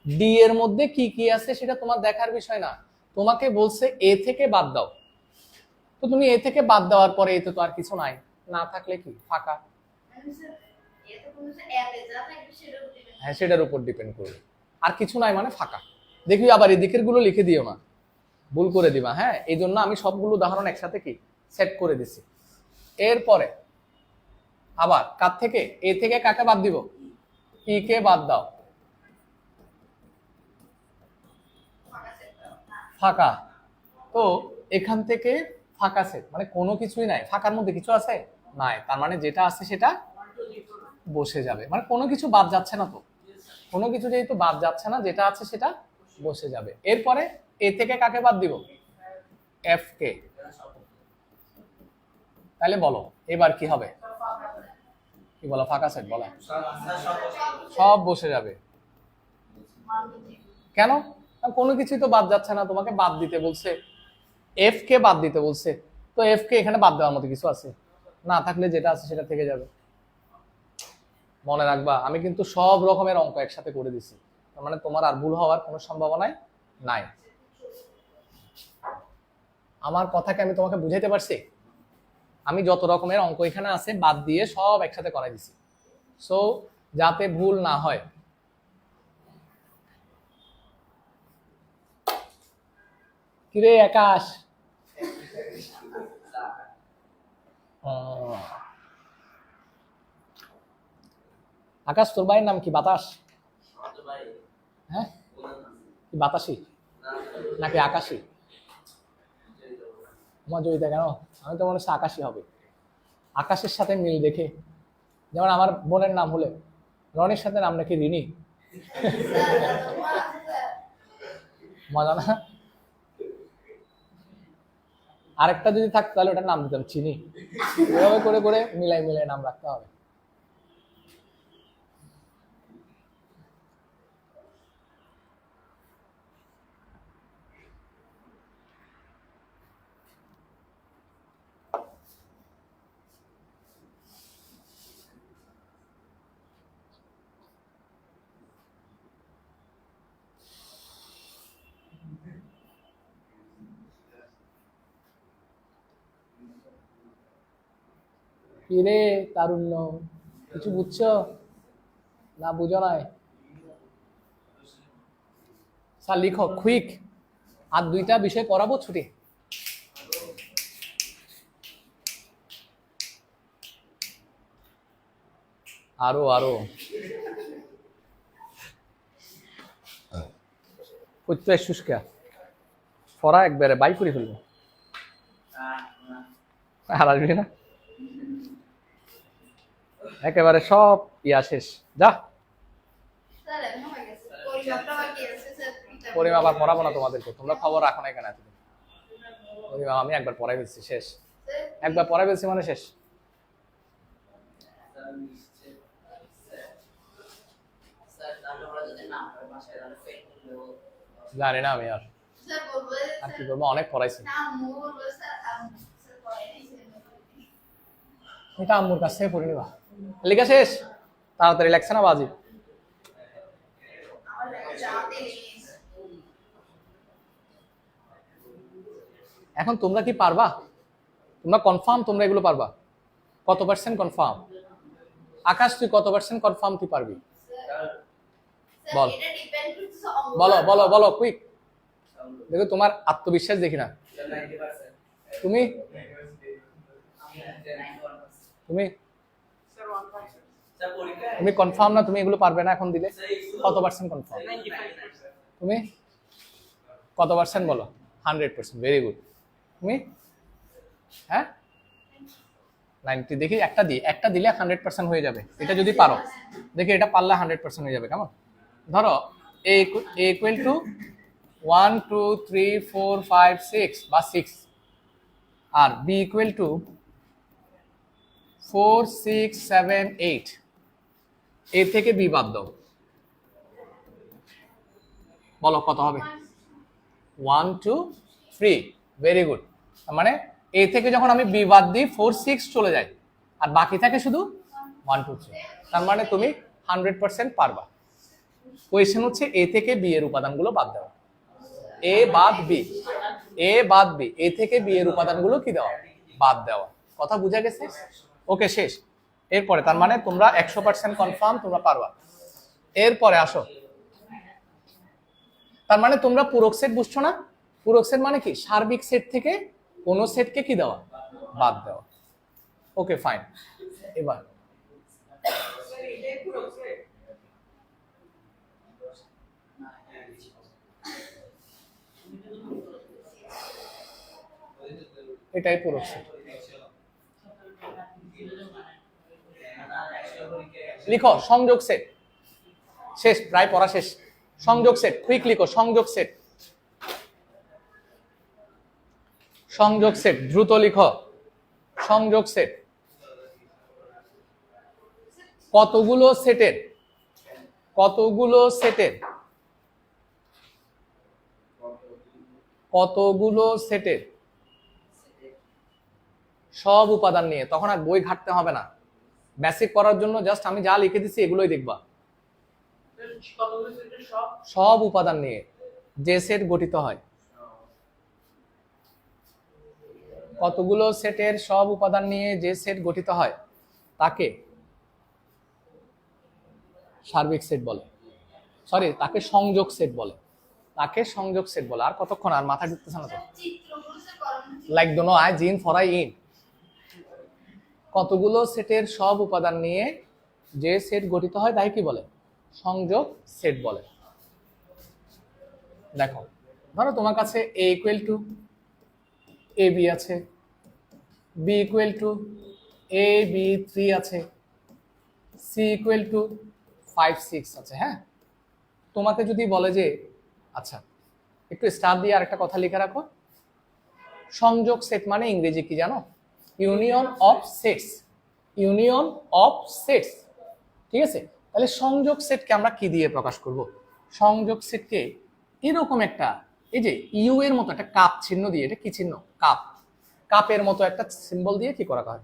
ডি এর মধ্যে কি কি আছে সেটা তোমার দেখার বিষয় না, তোমাকে বলছে এ থেকে বাদ দাও, তো তুমি এ থেকে বাদ দেওয়ার পরে এতে তো আর কিছু নাই, না থাকলে কি? ফাঁকা। হ্যাঁ, সেটার উপর ডিপেন্ড করবে, আর কিছু নাই মানে ফাঁকা। দেখবি আবার এদিকের গুলো লিখে দিও না, ভুল করে দিবা। হ্যাঁ, এই জন্য আমি সবগুলো উদাহরণ একসাথে কি সেট করে দিছি। এরপরে আবার কার থেকে? এ থেকে কাকে বাদ দিব? ই কে বাদ দাও, ফাঁকা। তো এখান থেকে ফাঁকা সেট মানে কোনো কিছুই নাই, ফাঁকার মধ্যে কিছু আছে? নাই, তার মানে যেটা আছে সেটা বসে যাবে, মানে কোনো কিছু বাদ যাচ্ছে না। তো কোনো কিছু যেহেতু বাদ যাচ্ছে না, যেটা আছে সেটা বসে যাবে। এরপরে এ থেকে কাকে বাদ দিব? এফ কে। তাহলে বলো এবার কি হবে? কি বলো? ফাঁকা সেট বলো। সব বসে যাবে। কেন? কারণ কোনো কিছুই তো বাদ যাচ্ছে না, তোমাকে বাদ দিতে বলছে, এফ কে বাদ দিতে বলছে, তো এফ কে এখানে বাদ দেওয়ার মতো কিছু আছে? না থাকলে যেটা আছে সেটা থেকে যাবে। মনে রাখবা আমি কিন্তু সব রকমের অঙ্ক একসাথে করে দিছি, তার মানে তোমার আর ভুল হওয়ার কোনো সম্ভাবনাই নাই। আমার কথাকে আমি তোমাকে বুঝাইতে পারছি? আমি যত রকমের অঙ্ক এখানে আছে বাদ দিয়ে সব একসাথে করাই দিছি, সো যাতে ভুল না হয়। কিরে আকাশ? আকাশ, তোর ভাইয়ের নাম কি? বাতাস? হ্যাঁ, কি বাতাসি নাকি আকাশী? আমার জয়িতা কেন? আমি তো মনে হচ্ছে আকাশী হবে, আকাশের সাথে মিল দেখে। যেমন আমার বোনের নাম হলে রনির সাথে নাম নাকি রিনি, মজা না? আরেকটা যদি থাকতো তাহলে ওটার নাম দিতাম চিনি। এভাবে করে করে মিলাই মিলাই নাম রাখতে হবে। কিরে তারুণ্য, কিছু বুঝছো না? বুঝো নাই? স্যার লিখো কুইক, আর 2টা বিষয় পড়াবো, ছুটি। আরো আরো প্রত্যেক শুষ্কা পড়া একবারে বাই করে ফেলবো, আর আসবি না একেবারে, সব ইয়া শেষ। যা পরিমাপ আর পড়াবো না তোমাদেরকে, তোমরা খবর রাখো না এখানে। পরিমাপ আমি একবার পড়াই ফেলছি, শেষ। একবার পড়াই ফেলছি মানে শেষ। জানি না আমি আর কি করবো, অনেক পড়াইছি। এটা আম্মুর কাছ থেকে পড়ে নিবা। লেখা শেষ, তাড়াতাড়ি লাগছে না বাজি? এখন তোমরা কি পারবা? তোমরা কনফার্ম তোমরা এগুলো পারবা? কত % কনফার্ম? আকাশ তুই কত % কনফার্ম তুই পারবি? বল, বলো বলো বলো কুইক। দেখো তোমার আত্মবিশ্বাস দেখি না। তুমি তুমি তুমি কনফার্ম না? তুমি এগুলো পারবে না এখন দিলে? কত % কনফার্ম? তুমি কত % বলো? 100%, ভেরি গুড। তুমি? হ্যাঁ 90। দেখি একটা দিই, একটা দিলে 100% হয়ে যাবে, এটা যদি পারো। দেখি এটা পারলে 100% হয়ে যাবে। কেমন? ধরো a ইকুয়াল টু 1 2 3 4 5 6 বা 6 আর b ইকুয়াল টু 4 6 7 8 এ থেকে b বাদ দাও, বলো কত হবে? 1 2 3, ভেরি গুড। মানে এ থেকে যখন আমি b বাদ দিই 4 6 চলে যায় আর বাকি থাকে শুধু 1 2 3, তার মানে তুমি 100% পারবা। কোয়েশ্চেন হচ্ছে এ থেকে বি এর উপাদানগুলো বাদ দেওয়া, এ বাদ বি, এ বাদ বি, এ থেকে বি এর উপাদানগুলো কি দেওয়া? বাদ দেওয়া। কথা বুঝা গেছে? ওকে, শেষ। এরপরে তার মানে তোমরা 100% কনফার্ম তোমরা পারবা। এরপরে আসো, তার মানে তোমরা পূরক সেট বুঝছো না? পূরক সেট মানে কি? সার্বিক সেট থেকে কোনো সেটকে কি দেওয়া? বাদ দেওয়া। Okay fine. এবার স্যার এটাই পুরো সেট। এটাই পূরক সেট। লিখো সংযোগ সেট। শেষ, প্রায় পড়া শেষ। সংযোগ সেট, কুইক লিখো সংযোগ সেট। সংযোগ সেট, দ্রুত লিখো সংযোগ সেট। কতগুলো সেটের, কতগুলো সেটের, কতগুলো সেটের সব উপাদান নিয়ে, তখন আর বই ঘাটতে হবে না। বেসিক করার জন্য জাস্ট আমি যা লিখে দিচ্ছি এগুলোই দেখবা। কতগুলো সেটের সব সব উপাদান নিয়ে যে সেট গঠিত হয়, কতগুলো সেটের সব উপাদান নিয়ে যে সেট গঠিত হয় তাকে সার্বিক সেট বলে। সরি, তাকে সংযোগ সেট বলে। তাকে সংযোগ সেট বলে। আর কতক্ষণ? আর মাথা ঢুকতেছে না তো। লাইক দোনো আই জিন ফরাই ইন। কতগুলো সেটের সব উপাদান নিয়ে যে সেট গঠিত হয় তাই কি বলে? সংযোগ সেট বলে। দেখো, ধরো তোমার কাছে a equal to A B আছে, b equal to A B 3 আছে, c ইকুয়াল টু 5 6 আছে। হ্যাঁ, তোমাকে যদি বলে যে, আচ্ছা একটু স্টার দিয়ে আর একটা কথা লিখে রাখো, সংযোগ সেট মানে ইংরেজি কি জানো? Union of sets. Union of sets, ঠিক আছে? তাহলে সংযোগ সেটকে আমরা কি দিয়ে প্রকাশ করব? সংযোগ সেটকে এরকম একটা, এই যে ইউ এর মতো একটা কাপ চিহ্ন দিয়ে, এটা কি চিহ্ন? কাপ। কাপের মতো একটা সিম্বল দিয়ে কি করা হয়?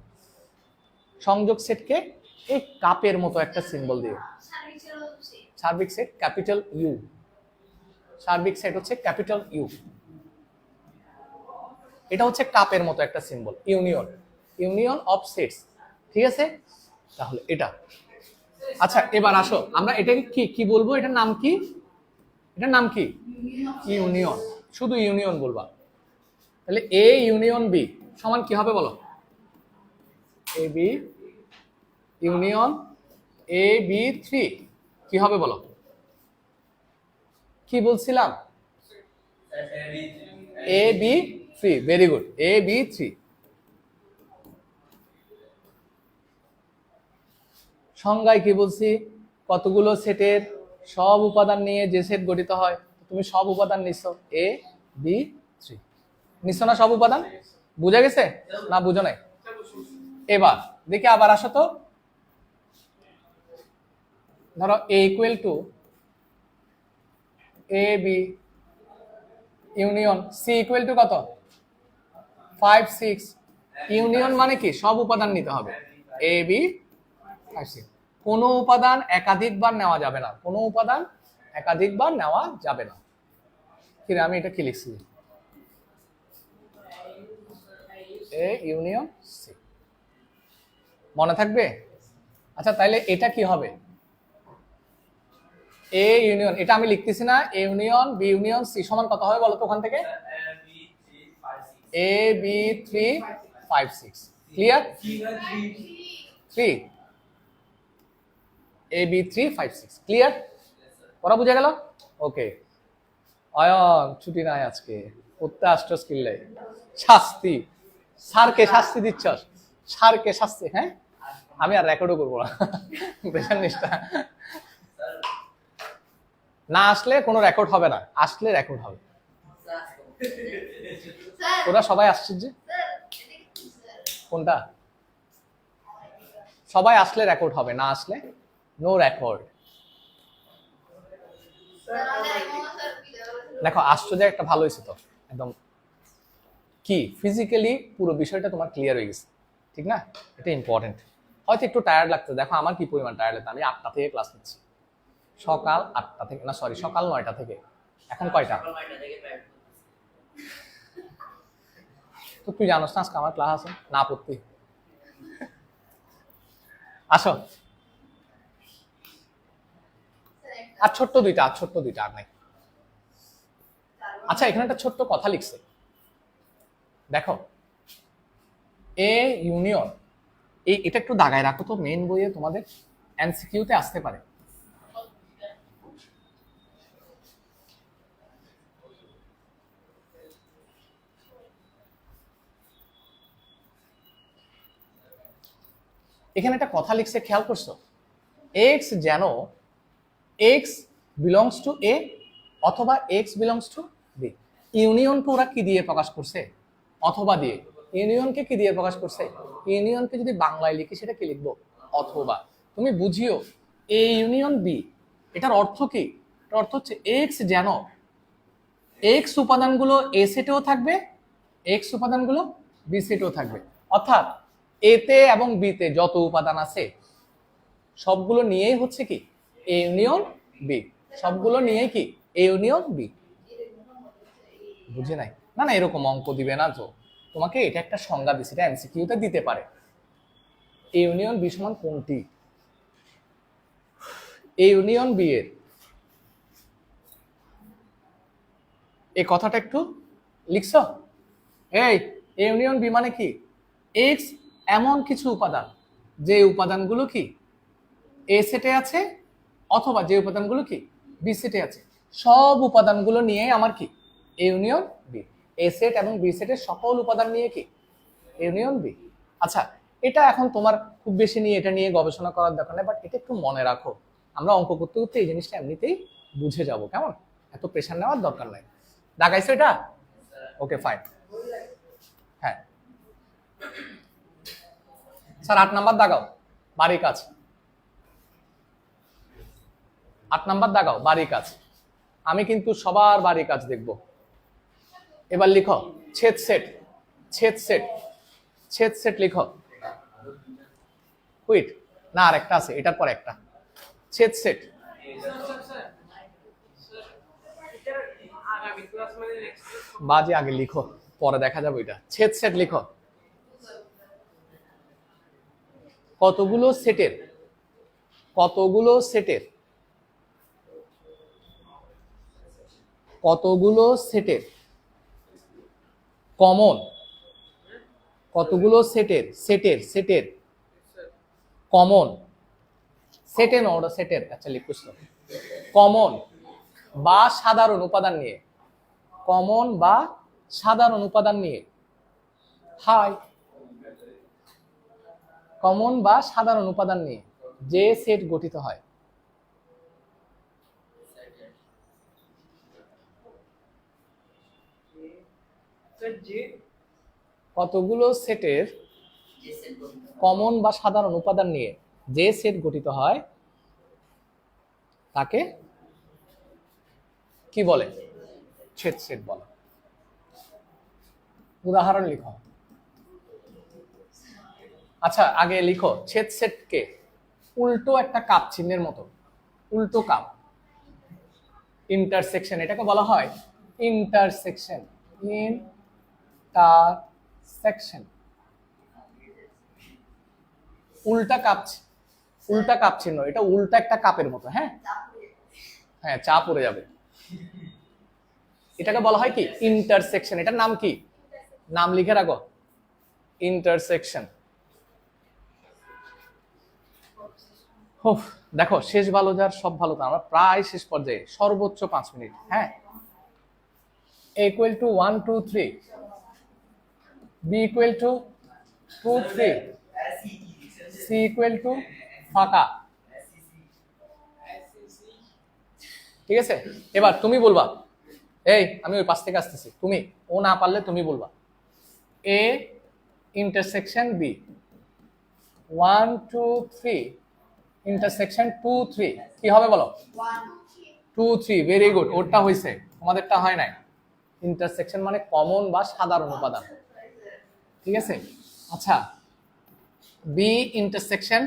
সংযোগ সেটকে এই কাপের মতো একটা সিম্বল দিয়ে। সার্বিক সেট ক্যাপিটাল ইউ। সার্বিক সেট হচ্ছে ক্যাপিটাল ইউ। এটা হচ্ছে কাপের মতো একটা symbol, union, union of sets, ঠিক আছে? তাহলে এটা। আচ্ছা এবার আসো, আমরা এটাকে কি কি বলবো? এটার নাম কি? এটার নাম কি? ইউনিয়ন। শুধু ইউনিয়ন বলবা। তাহলে এ ইউনিয়ন বি সমান কি হবে বলো? এ বি ইউনিয়ন এ বি 3 কি হবে বলো? কি বলছিলাম? এ বি 3, ভেরি গুড, এ বি 3। সংজ্ঞায় কি বলছি? কতগুলো সেটের সব উপাদান নিয়ে যে সেট গঠিত হয়। তুমি সব উপাদান নিছো, এ বি 3 নিছো না? সব উপাদান বুঝা গেছে না? বুঝো নাই? এবার দেখি, আবার আসো তো। ধরো A equal to A B union C equal to কত? 5 6। ইউনিয়ন মানে কি? সব উপাদান নিতে হবে, এ বি 5 6। কোনো উপাদান একাধিকবার নেওয়া যাবে না, কোনো উপাদান একাধিকবার নেওয়া যাবে না। কি রে, আমি এটা কি লিখছি? এ ইউনিয়ন সি, মনে থাকবে? আচ্ছা তাইলে এটা কি হবে? এ ইউনিয়ন, এটা আমি লিখতেছি না, A union B union C সমান কত হবে বলো তো ওখান থেকে? A B 3 5 6। Clear? 3, A B 3 5 6। Clear? পড়া বুঝা গেল? ওকে। অয়ন ছুটি নাই আজকে, পড়তে আসছো স্কিল। শাস্তি, স্যারকে শাস্তি দিচ্ছস, স্যারকে শাস্তি। হ্যাঁ, আমি আর রেকর্ডও করবো না। বেশার নিষ্ঠা। না আসলে কোনো রেকর্ড হবে না, আসলে রেকর্ড হবে। স্যার ওরা সবাই আসছে যে স্যার এটা কি স্যার কোনটা? সবাই আসলে রেকর্ড হবে, না আসলে নো রেকর্ড। তাহলে আমি স্যার কি দেখো আসছো যে একটা ভালো হয়েছে তো, একদম কি ফিজিক্যালি পুরো বিষয়টা তোমার ক্লিয়ার হয়ে গেছে, ঠিক না? এটা ইম্পর্টেন্ট। হয়তো একটু টায়ার্ড লাগতো, দেখো আমার কি পরিমাণ টায়ার্ড লাগতো। আমি 8টা থেকে ক্লাস নিচ্ছি, সকাল 8টা থেকে, না সরি সকাল 9টা থেকে। এখন কয়টা? তো তুই জানোস না আজকে আমার ক্লাস আছে না পড়তে। আসো। আর ছোট্ট দুইটা আর নাই। আচ্ছা এখানে একটা ছোট্ট কথা লিখছে, দেখো এ ইউনিয়ন, এটা একটু দাগায় রাখো তো, মেইন বইয়ে তোমাদের এমসিকিউতে আসতে পারে। এখানে একটা কথা লিখছে, খেয়াল করছো? এক্স যেন এক্স বিলংস টু এ অথবা এক্স বিলংস টু বি। ইউনিয়নকে ওরা কি দিয়ে প্রকাশ করছে? অথবা দিয়ে। ইউনিয়নকে কি দিয়ে প্রকাশ করছে? ইউনিয়নকে যদি বাংলায় লিখি সেটা কি লিখবো? অথবা। তুমি বুঝিও এ ইউনিয়ন বি, এটার অর্থ কি? এটার অর্থ হচ্ছে এক্স যেন এক্স উপাদানগুলো এ সেটেও থাকবে, এক্স উপাদানগুলো বি সেটেও থাকবে। অর্থাৎ এতে এবং বিতে যত উপাদান আছে সবগুলো নিয়েই হচ্ছে কি এ ইউনিয়ন বি, সবগুলো নিয়ে কি এ ইউনিয়ন বি। বুঝে নাই? না না এরকম অঙ্ক দিবে না তো, তোমাকে এটা একটা সংজ্ঞা দিচ্ছে, এটা এমসিকিউতে দিতে পারে। এ ইউনিয়ন বি সমান কোনটি? এ ইউনিয়ন বি এর এই কথাটা একটু লিখছো? এই এ ইউনিয়ন বি মানে কি? এক্স এমন কিছু উপাদান যে উপাদানগুলো কি এ সেটে আছে অথবা যে উপাদানগুলো কি বি সেটে আছে, সব উপাদানগুলো নিয়ে আমার কি A union B. A set এবং বি সেটের সকল উপাদান নিয়ে কি এ ইউনিয়ন বি। আচ্ছা এটা এখন তোমার খুব বেশি নিয়ে এটা নিয়ে গবেষণা করার দরকার নেই, বাট এটা একটু মনে রাখো, আমরা অঙ্ক করতে করতে এই জিনিসটা এমনিতেই বুঝে যাব, কেমন? এত প্রেশার নেওয়ার দরকার নাই। দাগাইছো এটা? Okay fine. হ্যাঁ স্যার 8 নাম্বার দাগাও, বাড়ির কাজ। 8 নাম্বার দাগাও, বাড়ির কাজ। আমি কিন্তু সবার বাড়ির কাজ দেখব। এবার লিখো ছেদ সেট, ছেদ সেট, ছেদ সেট লিখো। কুইট না আর একটা আছে, এটার পর একটা। ছেদ সেট এটার আগামী ক্লাস মানে নেক্সট বাজে আগে লিখো, পরে দেখা যাবে এটা। ছেদ সেট লিখো। কতগুলো সেটের, কতগুলো সেটের, কতগুলো সেটের কমন, কতগুলো সেটের সেটের সেটের কমন, সেটে না ওটা সেটের, আচ্ছা লিখুস কমন বা সাধারণ উপাদান নিয়ে, কমন বা সাধারণ উপাদান নিয়ে, হাই কমন বা সাধারণ উপাদান নিয়ে যে সেট গঠিত হয়। স্যার যে কতগুলো সেটের কমন বা সাধারণ উপাদান নিয়ে যে সেট গঠিত হয় তাকে কি বলে? ছেদ সেট বলে। উদাহরণ লিখো। আচ্ছা আগে লিখো ছেদ সেটকে উল্টো একটা কাপ চিহ্নের মতো, উল্টো কাপ, ইন্টারসেকশন, এটাকে বলা হয় ইন্টারসেকশন, ইন্টারসেকশন। উল্টা কাপ, উল্টা কাপ চিহ্ন, এটা উল্টা একটা কাপের মতো। হ্যাঁ হ্যাঁ চা পড়ে যাবে। এটাকে বলা হয় কি ইন্টারসেকশন। এটার নাম কি? নাম লিখে রাখো, ইন্টারসেকশন। দেখো শেষ ভালো যার সব ভালো তা, আমরা প্রায় শেষ পর্যায়ে, সর্বোচ্চ 5 মিনিট। হ্যাঁ equal to 1 2 3, B equal to 2 3, C equal to ফাঁকা। ঠিক আছে এবার তুমি বলবা, এই আমি ওই পাশ থেকে আসতেছি, তুমি ও না পারলে তুমি বলবা। এ ইন্টারসেকশন বি, 1 2 3 ইন্টারসেকশন 2 3 কি হবে বলো? 2 3, ভেরি গুড, ওরটা হয়েছে, তোমাদেরটা হয় নাই। ইন্টারসেকশন মানে কমন বা সাধারণ উপাদান, ঠিক আছে? আচ্ছা, বি ইন্টারসেকশন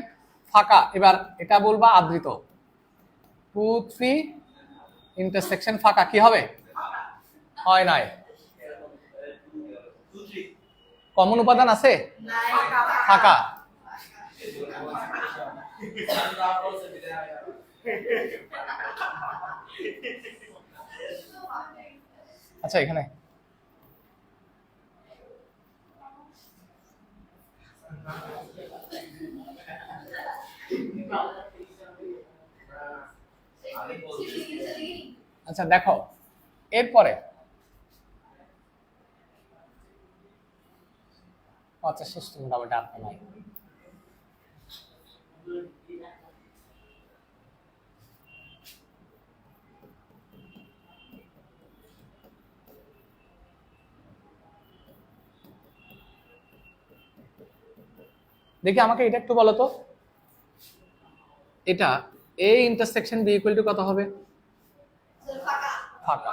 ফাঁকা, এবার এটা বলবা আবৃত। 2 3 ইন্টারসেকশন ফাঁকা, কি হবে? হয় নাই। কমন উপাদান আছে? ফাঁকা। আচ্ছা এখানে আচ্ছা দেখো, এরপরে আচ্ছা শেষ, তুমি মোটামুটি আর নাই। দেখি আমাকে এটা একটু বলো তো, এটা A intersection B equal to কত হবে? ফাঁকা।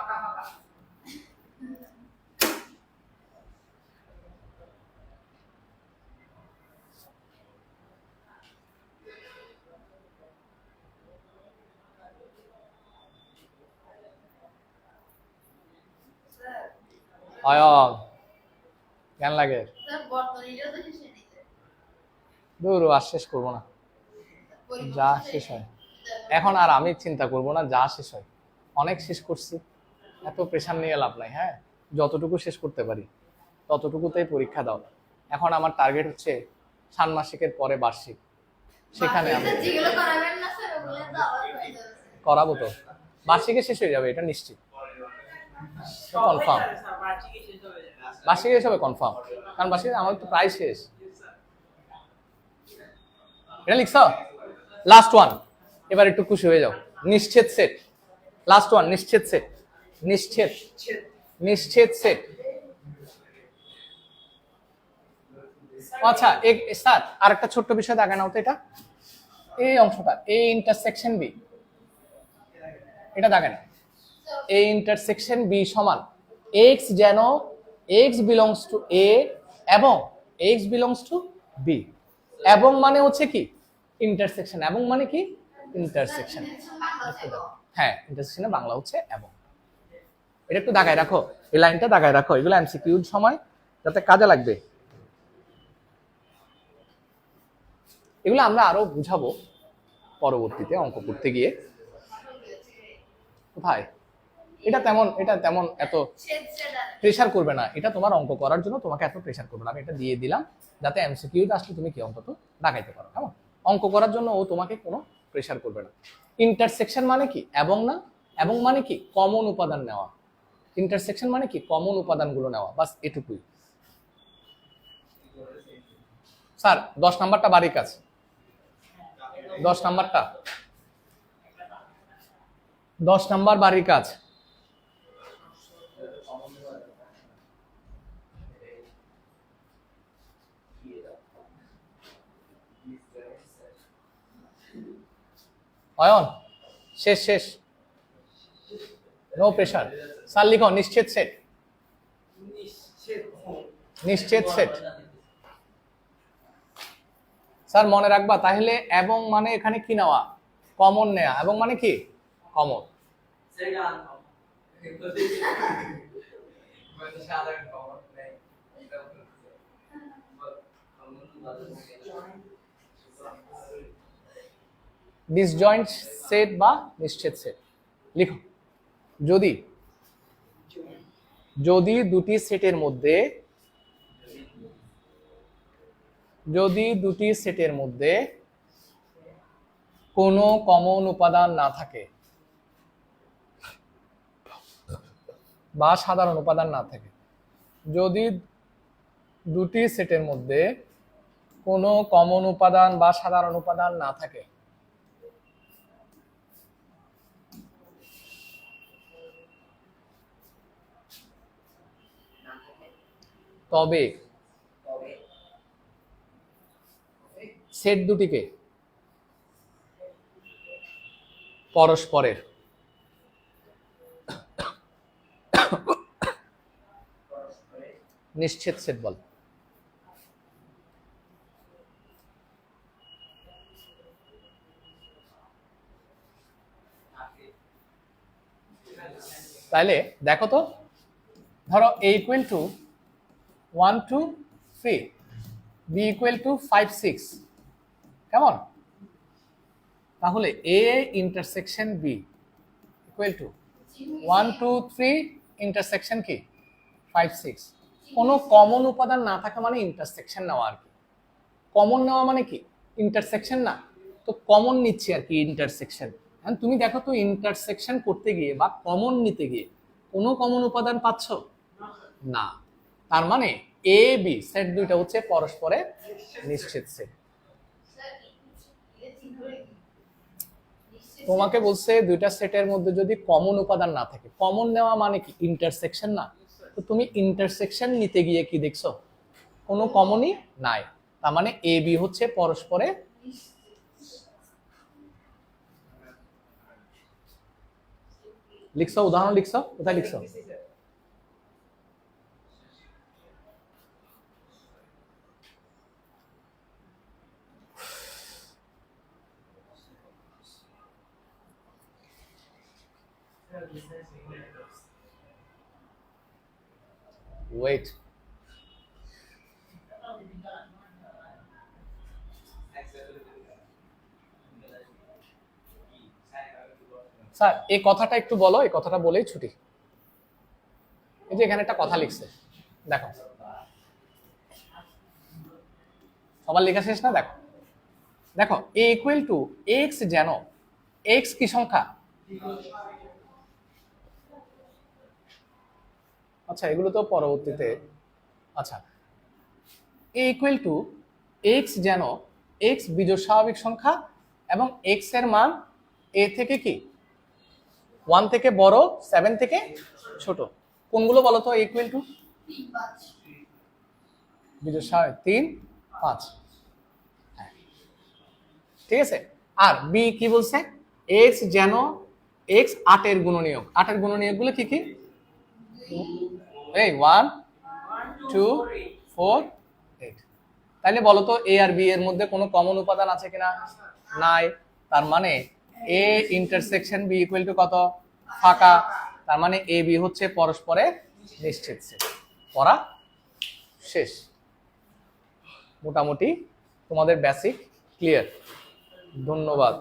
অয়ন কেন লাগে? দূর, আর শেষ করবো না, যা শেষ হয় এখন আর আমি চিন্তা করব না, যা শেষ হয় অনেক শেষ করছি, এত প্রেশার নিয়ে লাভ নাই। হ্যাঁ, যতটুকু শেষ করতে পারি ততটুকুতেই পরীক্ষা দাও। এখন আমার টার্গেট হচ্ছে ষান্মাসিকের পরে বার্ষিক, সেখানে আমি করাবো তো, বার্ষিকে শেষ হয়ে যাবে এটা নিশ্চিত, কনফার্ম। বার্ষিকে শেষ হবে কনফার্ম, কারণ বার্ষিকে আমার তো প্রায় শেষ। এটা লিখছ? লাস্ট ওয়ান, এবার একটু খুশি হয়ে যাও। নিশ্চিত সেট, লাস্ট ওয়ান, নিশ্চিত সেট, নিশ্চিত নিশ্চিত সেট। আচ্ছা স্যার আর একটা ছোট্ট বিষয় দেখা নাও তো, এটা এই অংশটা এ ইন্টারসেকশন বি, এটা দেখে না, এ ইন্টারসেকশন বি সমান এক্স, যেন এক্স বিলংস টু এ এবং এক্স বিলংস টু বি। এবং মানে হচ্ছে কি ইন্টারসেকশন, এবং মানে কি ইন্টারসেকশন। হ্যাঁ, ইন্টারসেকশনে বাংলা হচ্ছে এবং। এটা একটু দাগায় রাখো, এই লাইনটা দাগায় রাখো, এগুলো এমসিকিউর সময় যাতে কাজে লাগবে। এগুলো আমরা আরো বুঝাবো পরবর্তীতে অঙ্ক করতে গিয়ে। কোথায় এটা তেমন এত প্রেশার করবে না, এটা তোমার অঙ্ক করার জন্য তোমাকে এত প্রেশার করবে না, আমি এটা দিয়ে দিলাম যাতে এমসিকিউতে আসলে তুমি কি অঙ্ক তো দাগাইতে পারো। কেমন? অঙ্ক করার জন্য ও তোমাকে কোনো প্রেশার করবে না। ইন্টারসেকশন মানে কি এবং না, এবং মানে কি কমন উপাদান নেওয়া। ইন্টারসেকশন মানে কি কমন উপাদানগুলো নেওয়া, বাস এটুকুই। স্যার 10 নাম্বারটা বাড়ির কাজ, 10 নাম্বারটা 10 নাম্বার বাড়ির কাজ। অয়ন শেষ শেষ, নো প্রেশার। স্যার লিখো নিশ্চিত সেট, নিশ্চিত সেট। স্যার মনে রাখবা তাহলে এবং মানে এখানে কি নেওয়া, কমন নেওয়া, এবং মানে কি কমন। ডিসজয়েন্ট সেট বা নিশ্চিত সেট লিখো। যদি যদি দুটি সেটের মধ্যে, যদি দুটি সেটের মধ্যে কোনো কমন উপাদান না থাকে বা সাধারণ উপাদান না থাকে, যদি দুটি সেটের মধ্যে কোনো কমন উপাদান বা সাধারণ উপাদান না থাকে, তবে সেট দুটিকে পরস্পরের নিশ্চিত সেট বলে। তাইলে দেখো তো, ধরো a equal to 1 2 3, b equal two 5 6, কেমন? তাহলে a intersection b equal to 1 2 3 intersection কি 5 6। কোনো কমন উপাদান না থাকা মানে ইন্টারসেকশন নেওয়া আর কি। কমন নেওয়া মানে কি ইন্টারসেকশন না, তো কমন নিচ্ছি আর কি ইন্টারসেকশন। তুমি দেখো তো ইন্টারসেকশন করতে গিয়ে বা কমন নিতে গিয়ে কোনো কমন উপাদান পাচ্ছ না, তার মানে এ বি সেট দুইটা হচ্ছে পরস্পরের নিশ্চিত সেট। তোমাকে বলছে দুইটা সেটের মধ্যে যদি কমন উপাদান না থাকে, কমন নেওয়া মানে কি ইন্টারসেকশন না, তো তুমি ইন্টারসেকশন নিতে গিয়ে কি দেখছো কোনো কমনই নাই, তার মানে এ বি হচ্ছে পরস্পরের। লিখছো উদাহরণ লিখছো, কোথায় লিখছো? ওয়েট, স্যার এই কথাটা একটু বলো, এই কথাটা বলেই ছুটি। এই যে এখানে একটা কথা লিখছে, দেখো সবার লেখা শেষ না? দেখো দেখো এ ইকুয়াল টু এক্স, যেন এক্স কি সংখ্যা? আচ্ছা এগুলো তো পরবর্তীতে। আচ্ছা এ ইকুয়াল টু এক্স, যেন এক্স বিজোড় স্বাভাবিক সংখ্যা এবং এক্স এর মান এ থেকে কি 1 থেকে বড় 7 থেকে ছোট। কোনগুলো বলো তো ইকুয়াল টু? বিজোড় স্বাভাবিক 3 5, ঠিক আছে। আর বি কি বলছে? এক্স যেন এক্স 8 এর গুণনীয়ক। 8 এর গুণনীয়ক গুলো কি কি? এই 1 2 4 8। তাইলে বলো তো এ আর বি এর মধ্যে কোনো কমন উপাদান আছে কিনা? নাই। তার মানে A intersection B equal to কত? ফাঁকা। তার মানে এ বি হচ্ছে পরস্পরের নিশ্চিত সেট। পড়া শেষ। মোটামুটি তোমাদের বেসিক ক্লিয়ার। ধন্যবাদ।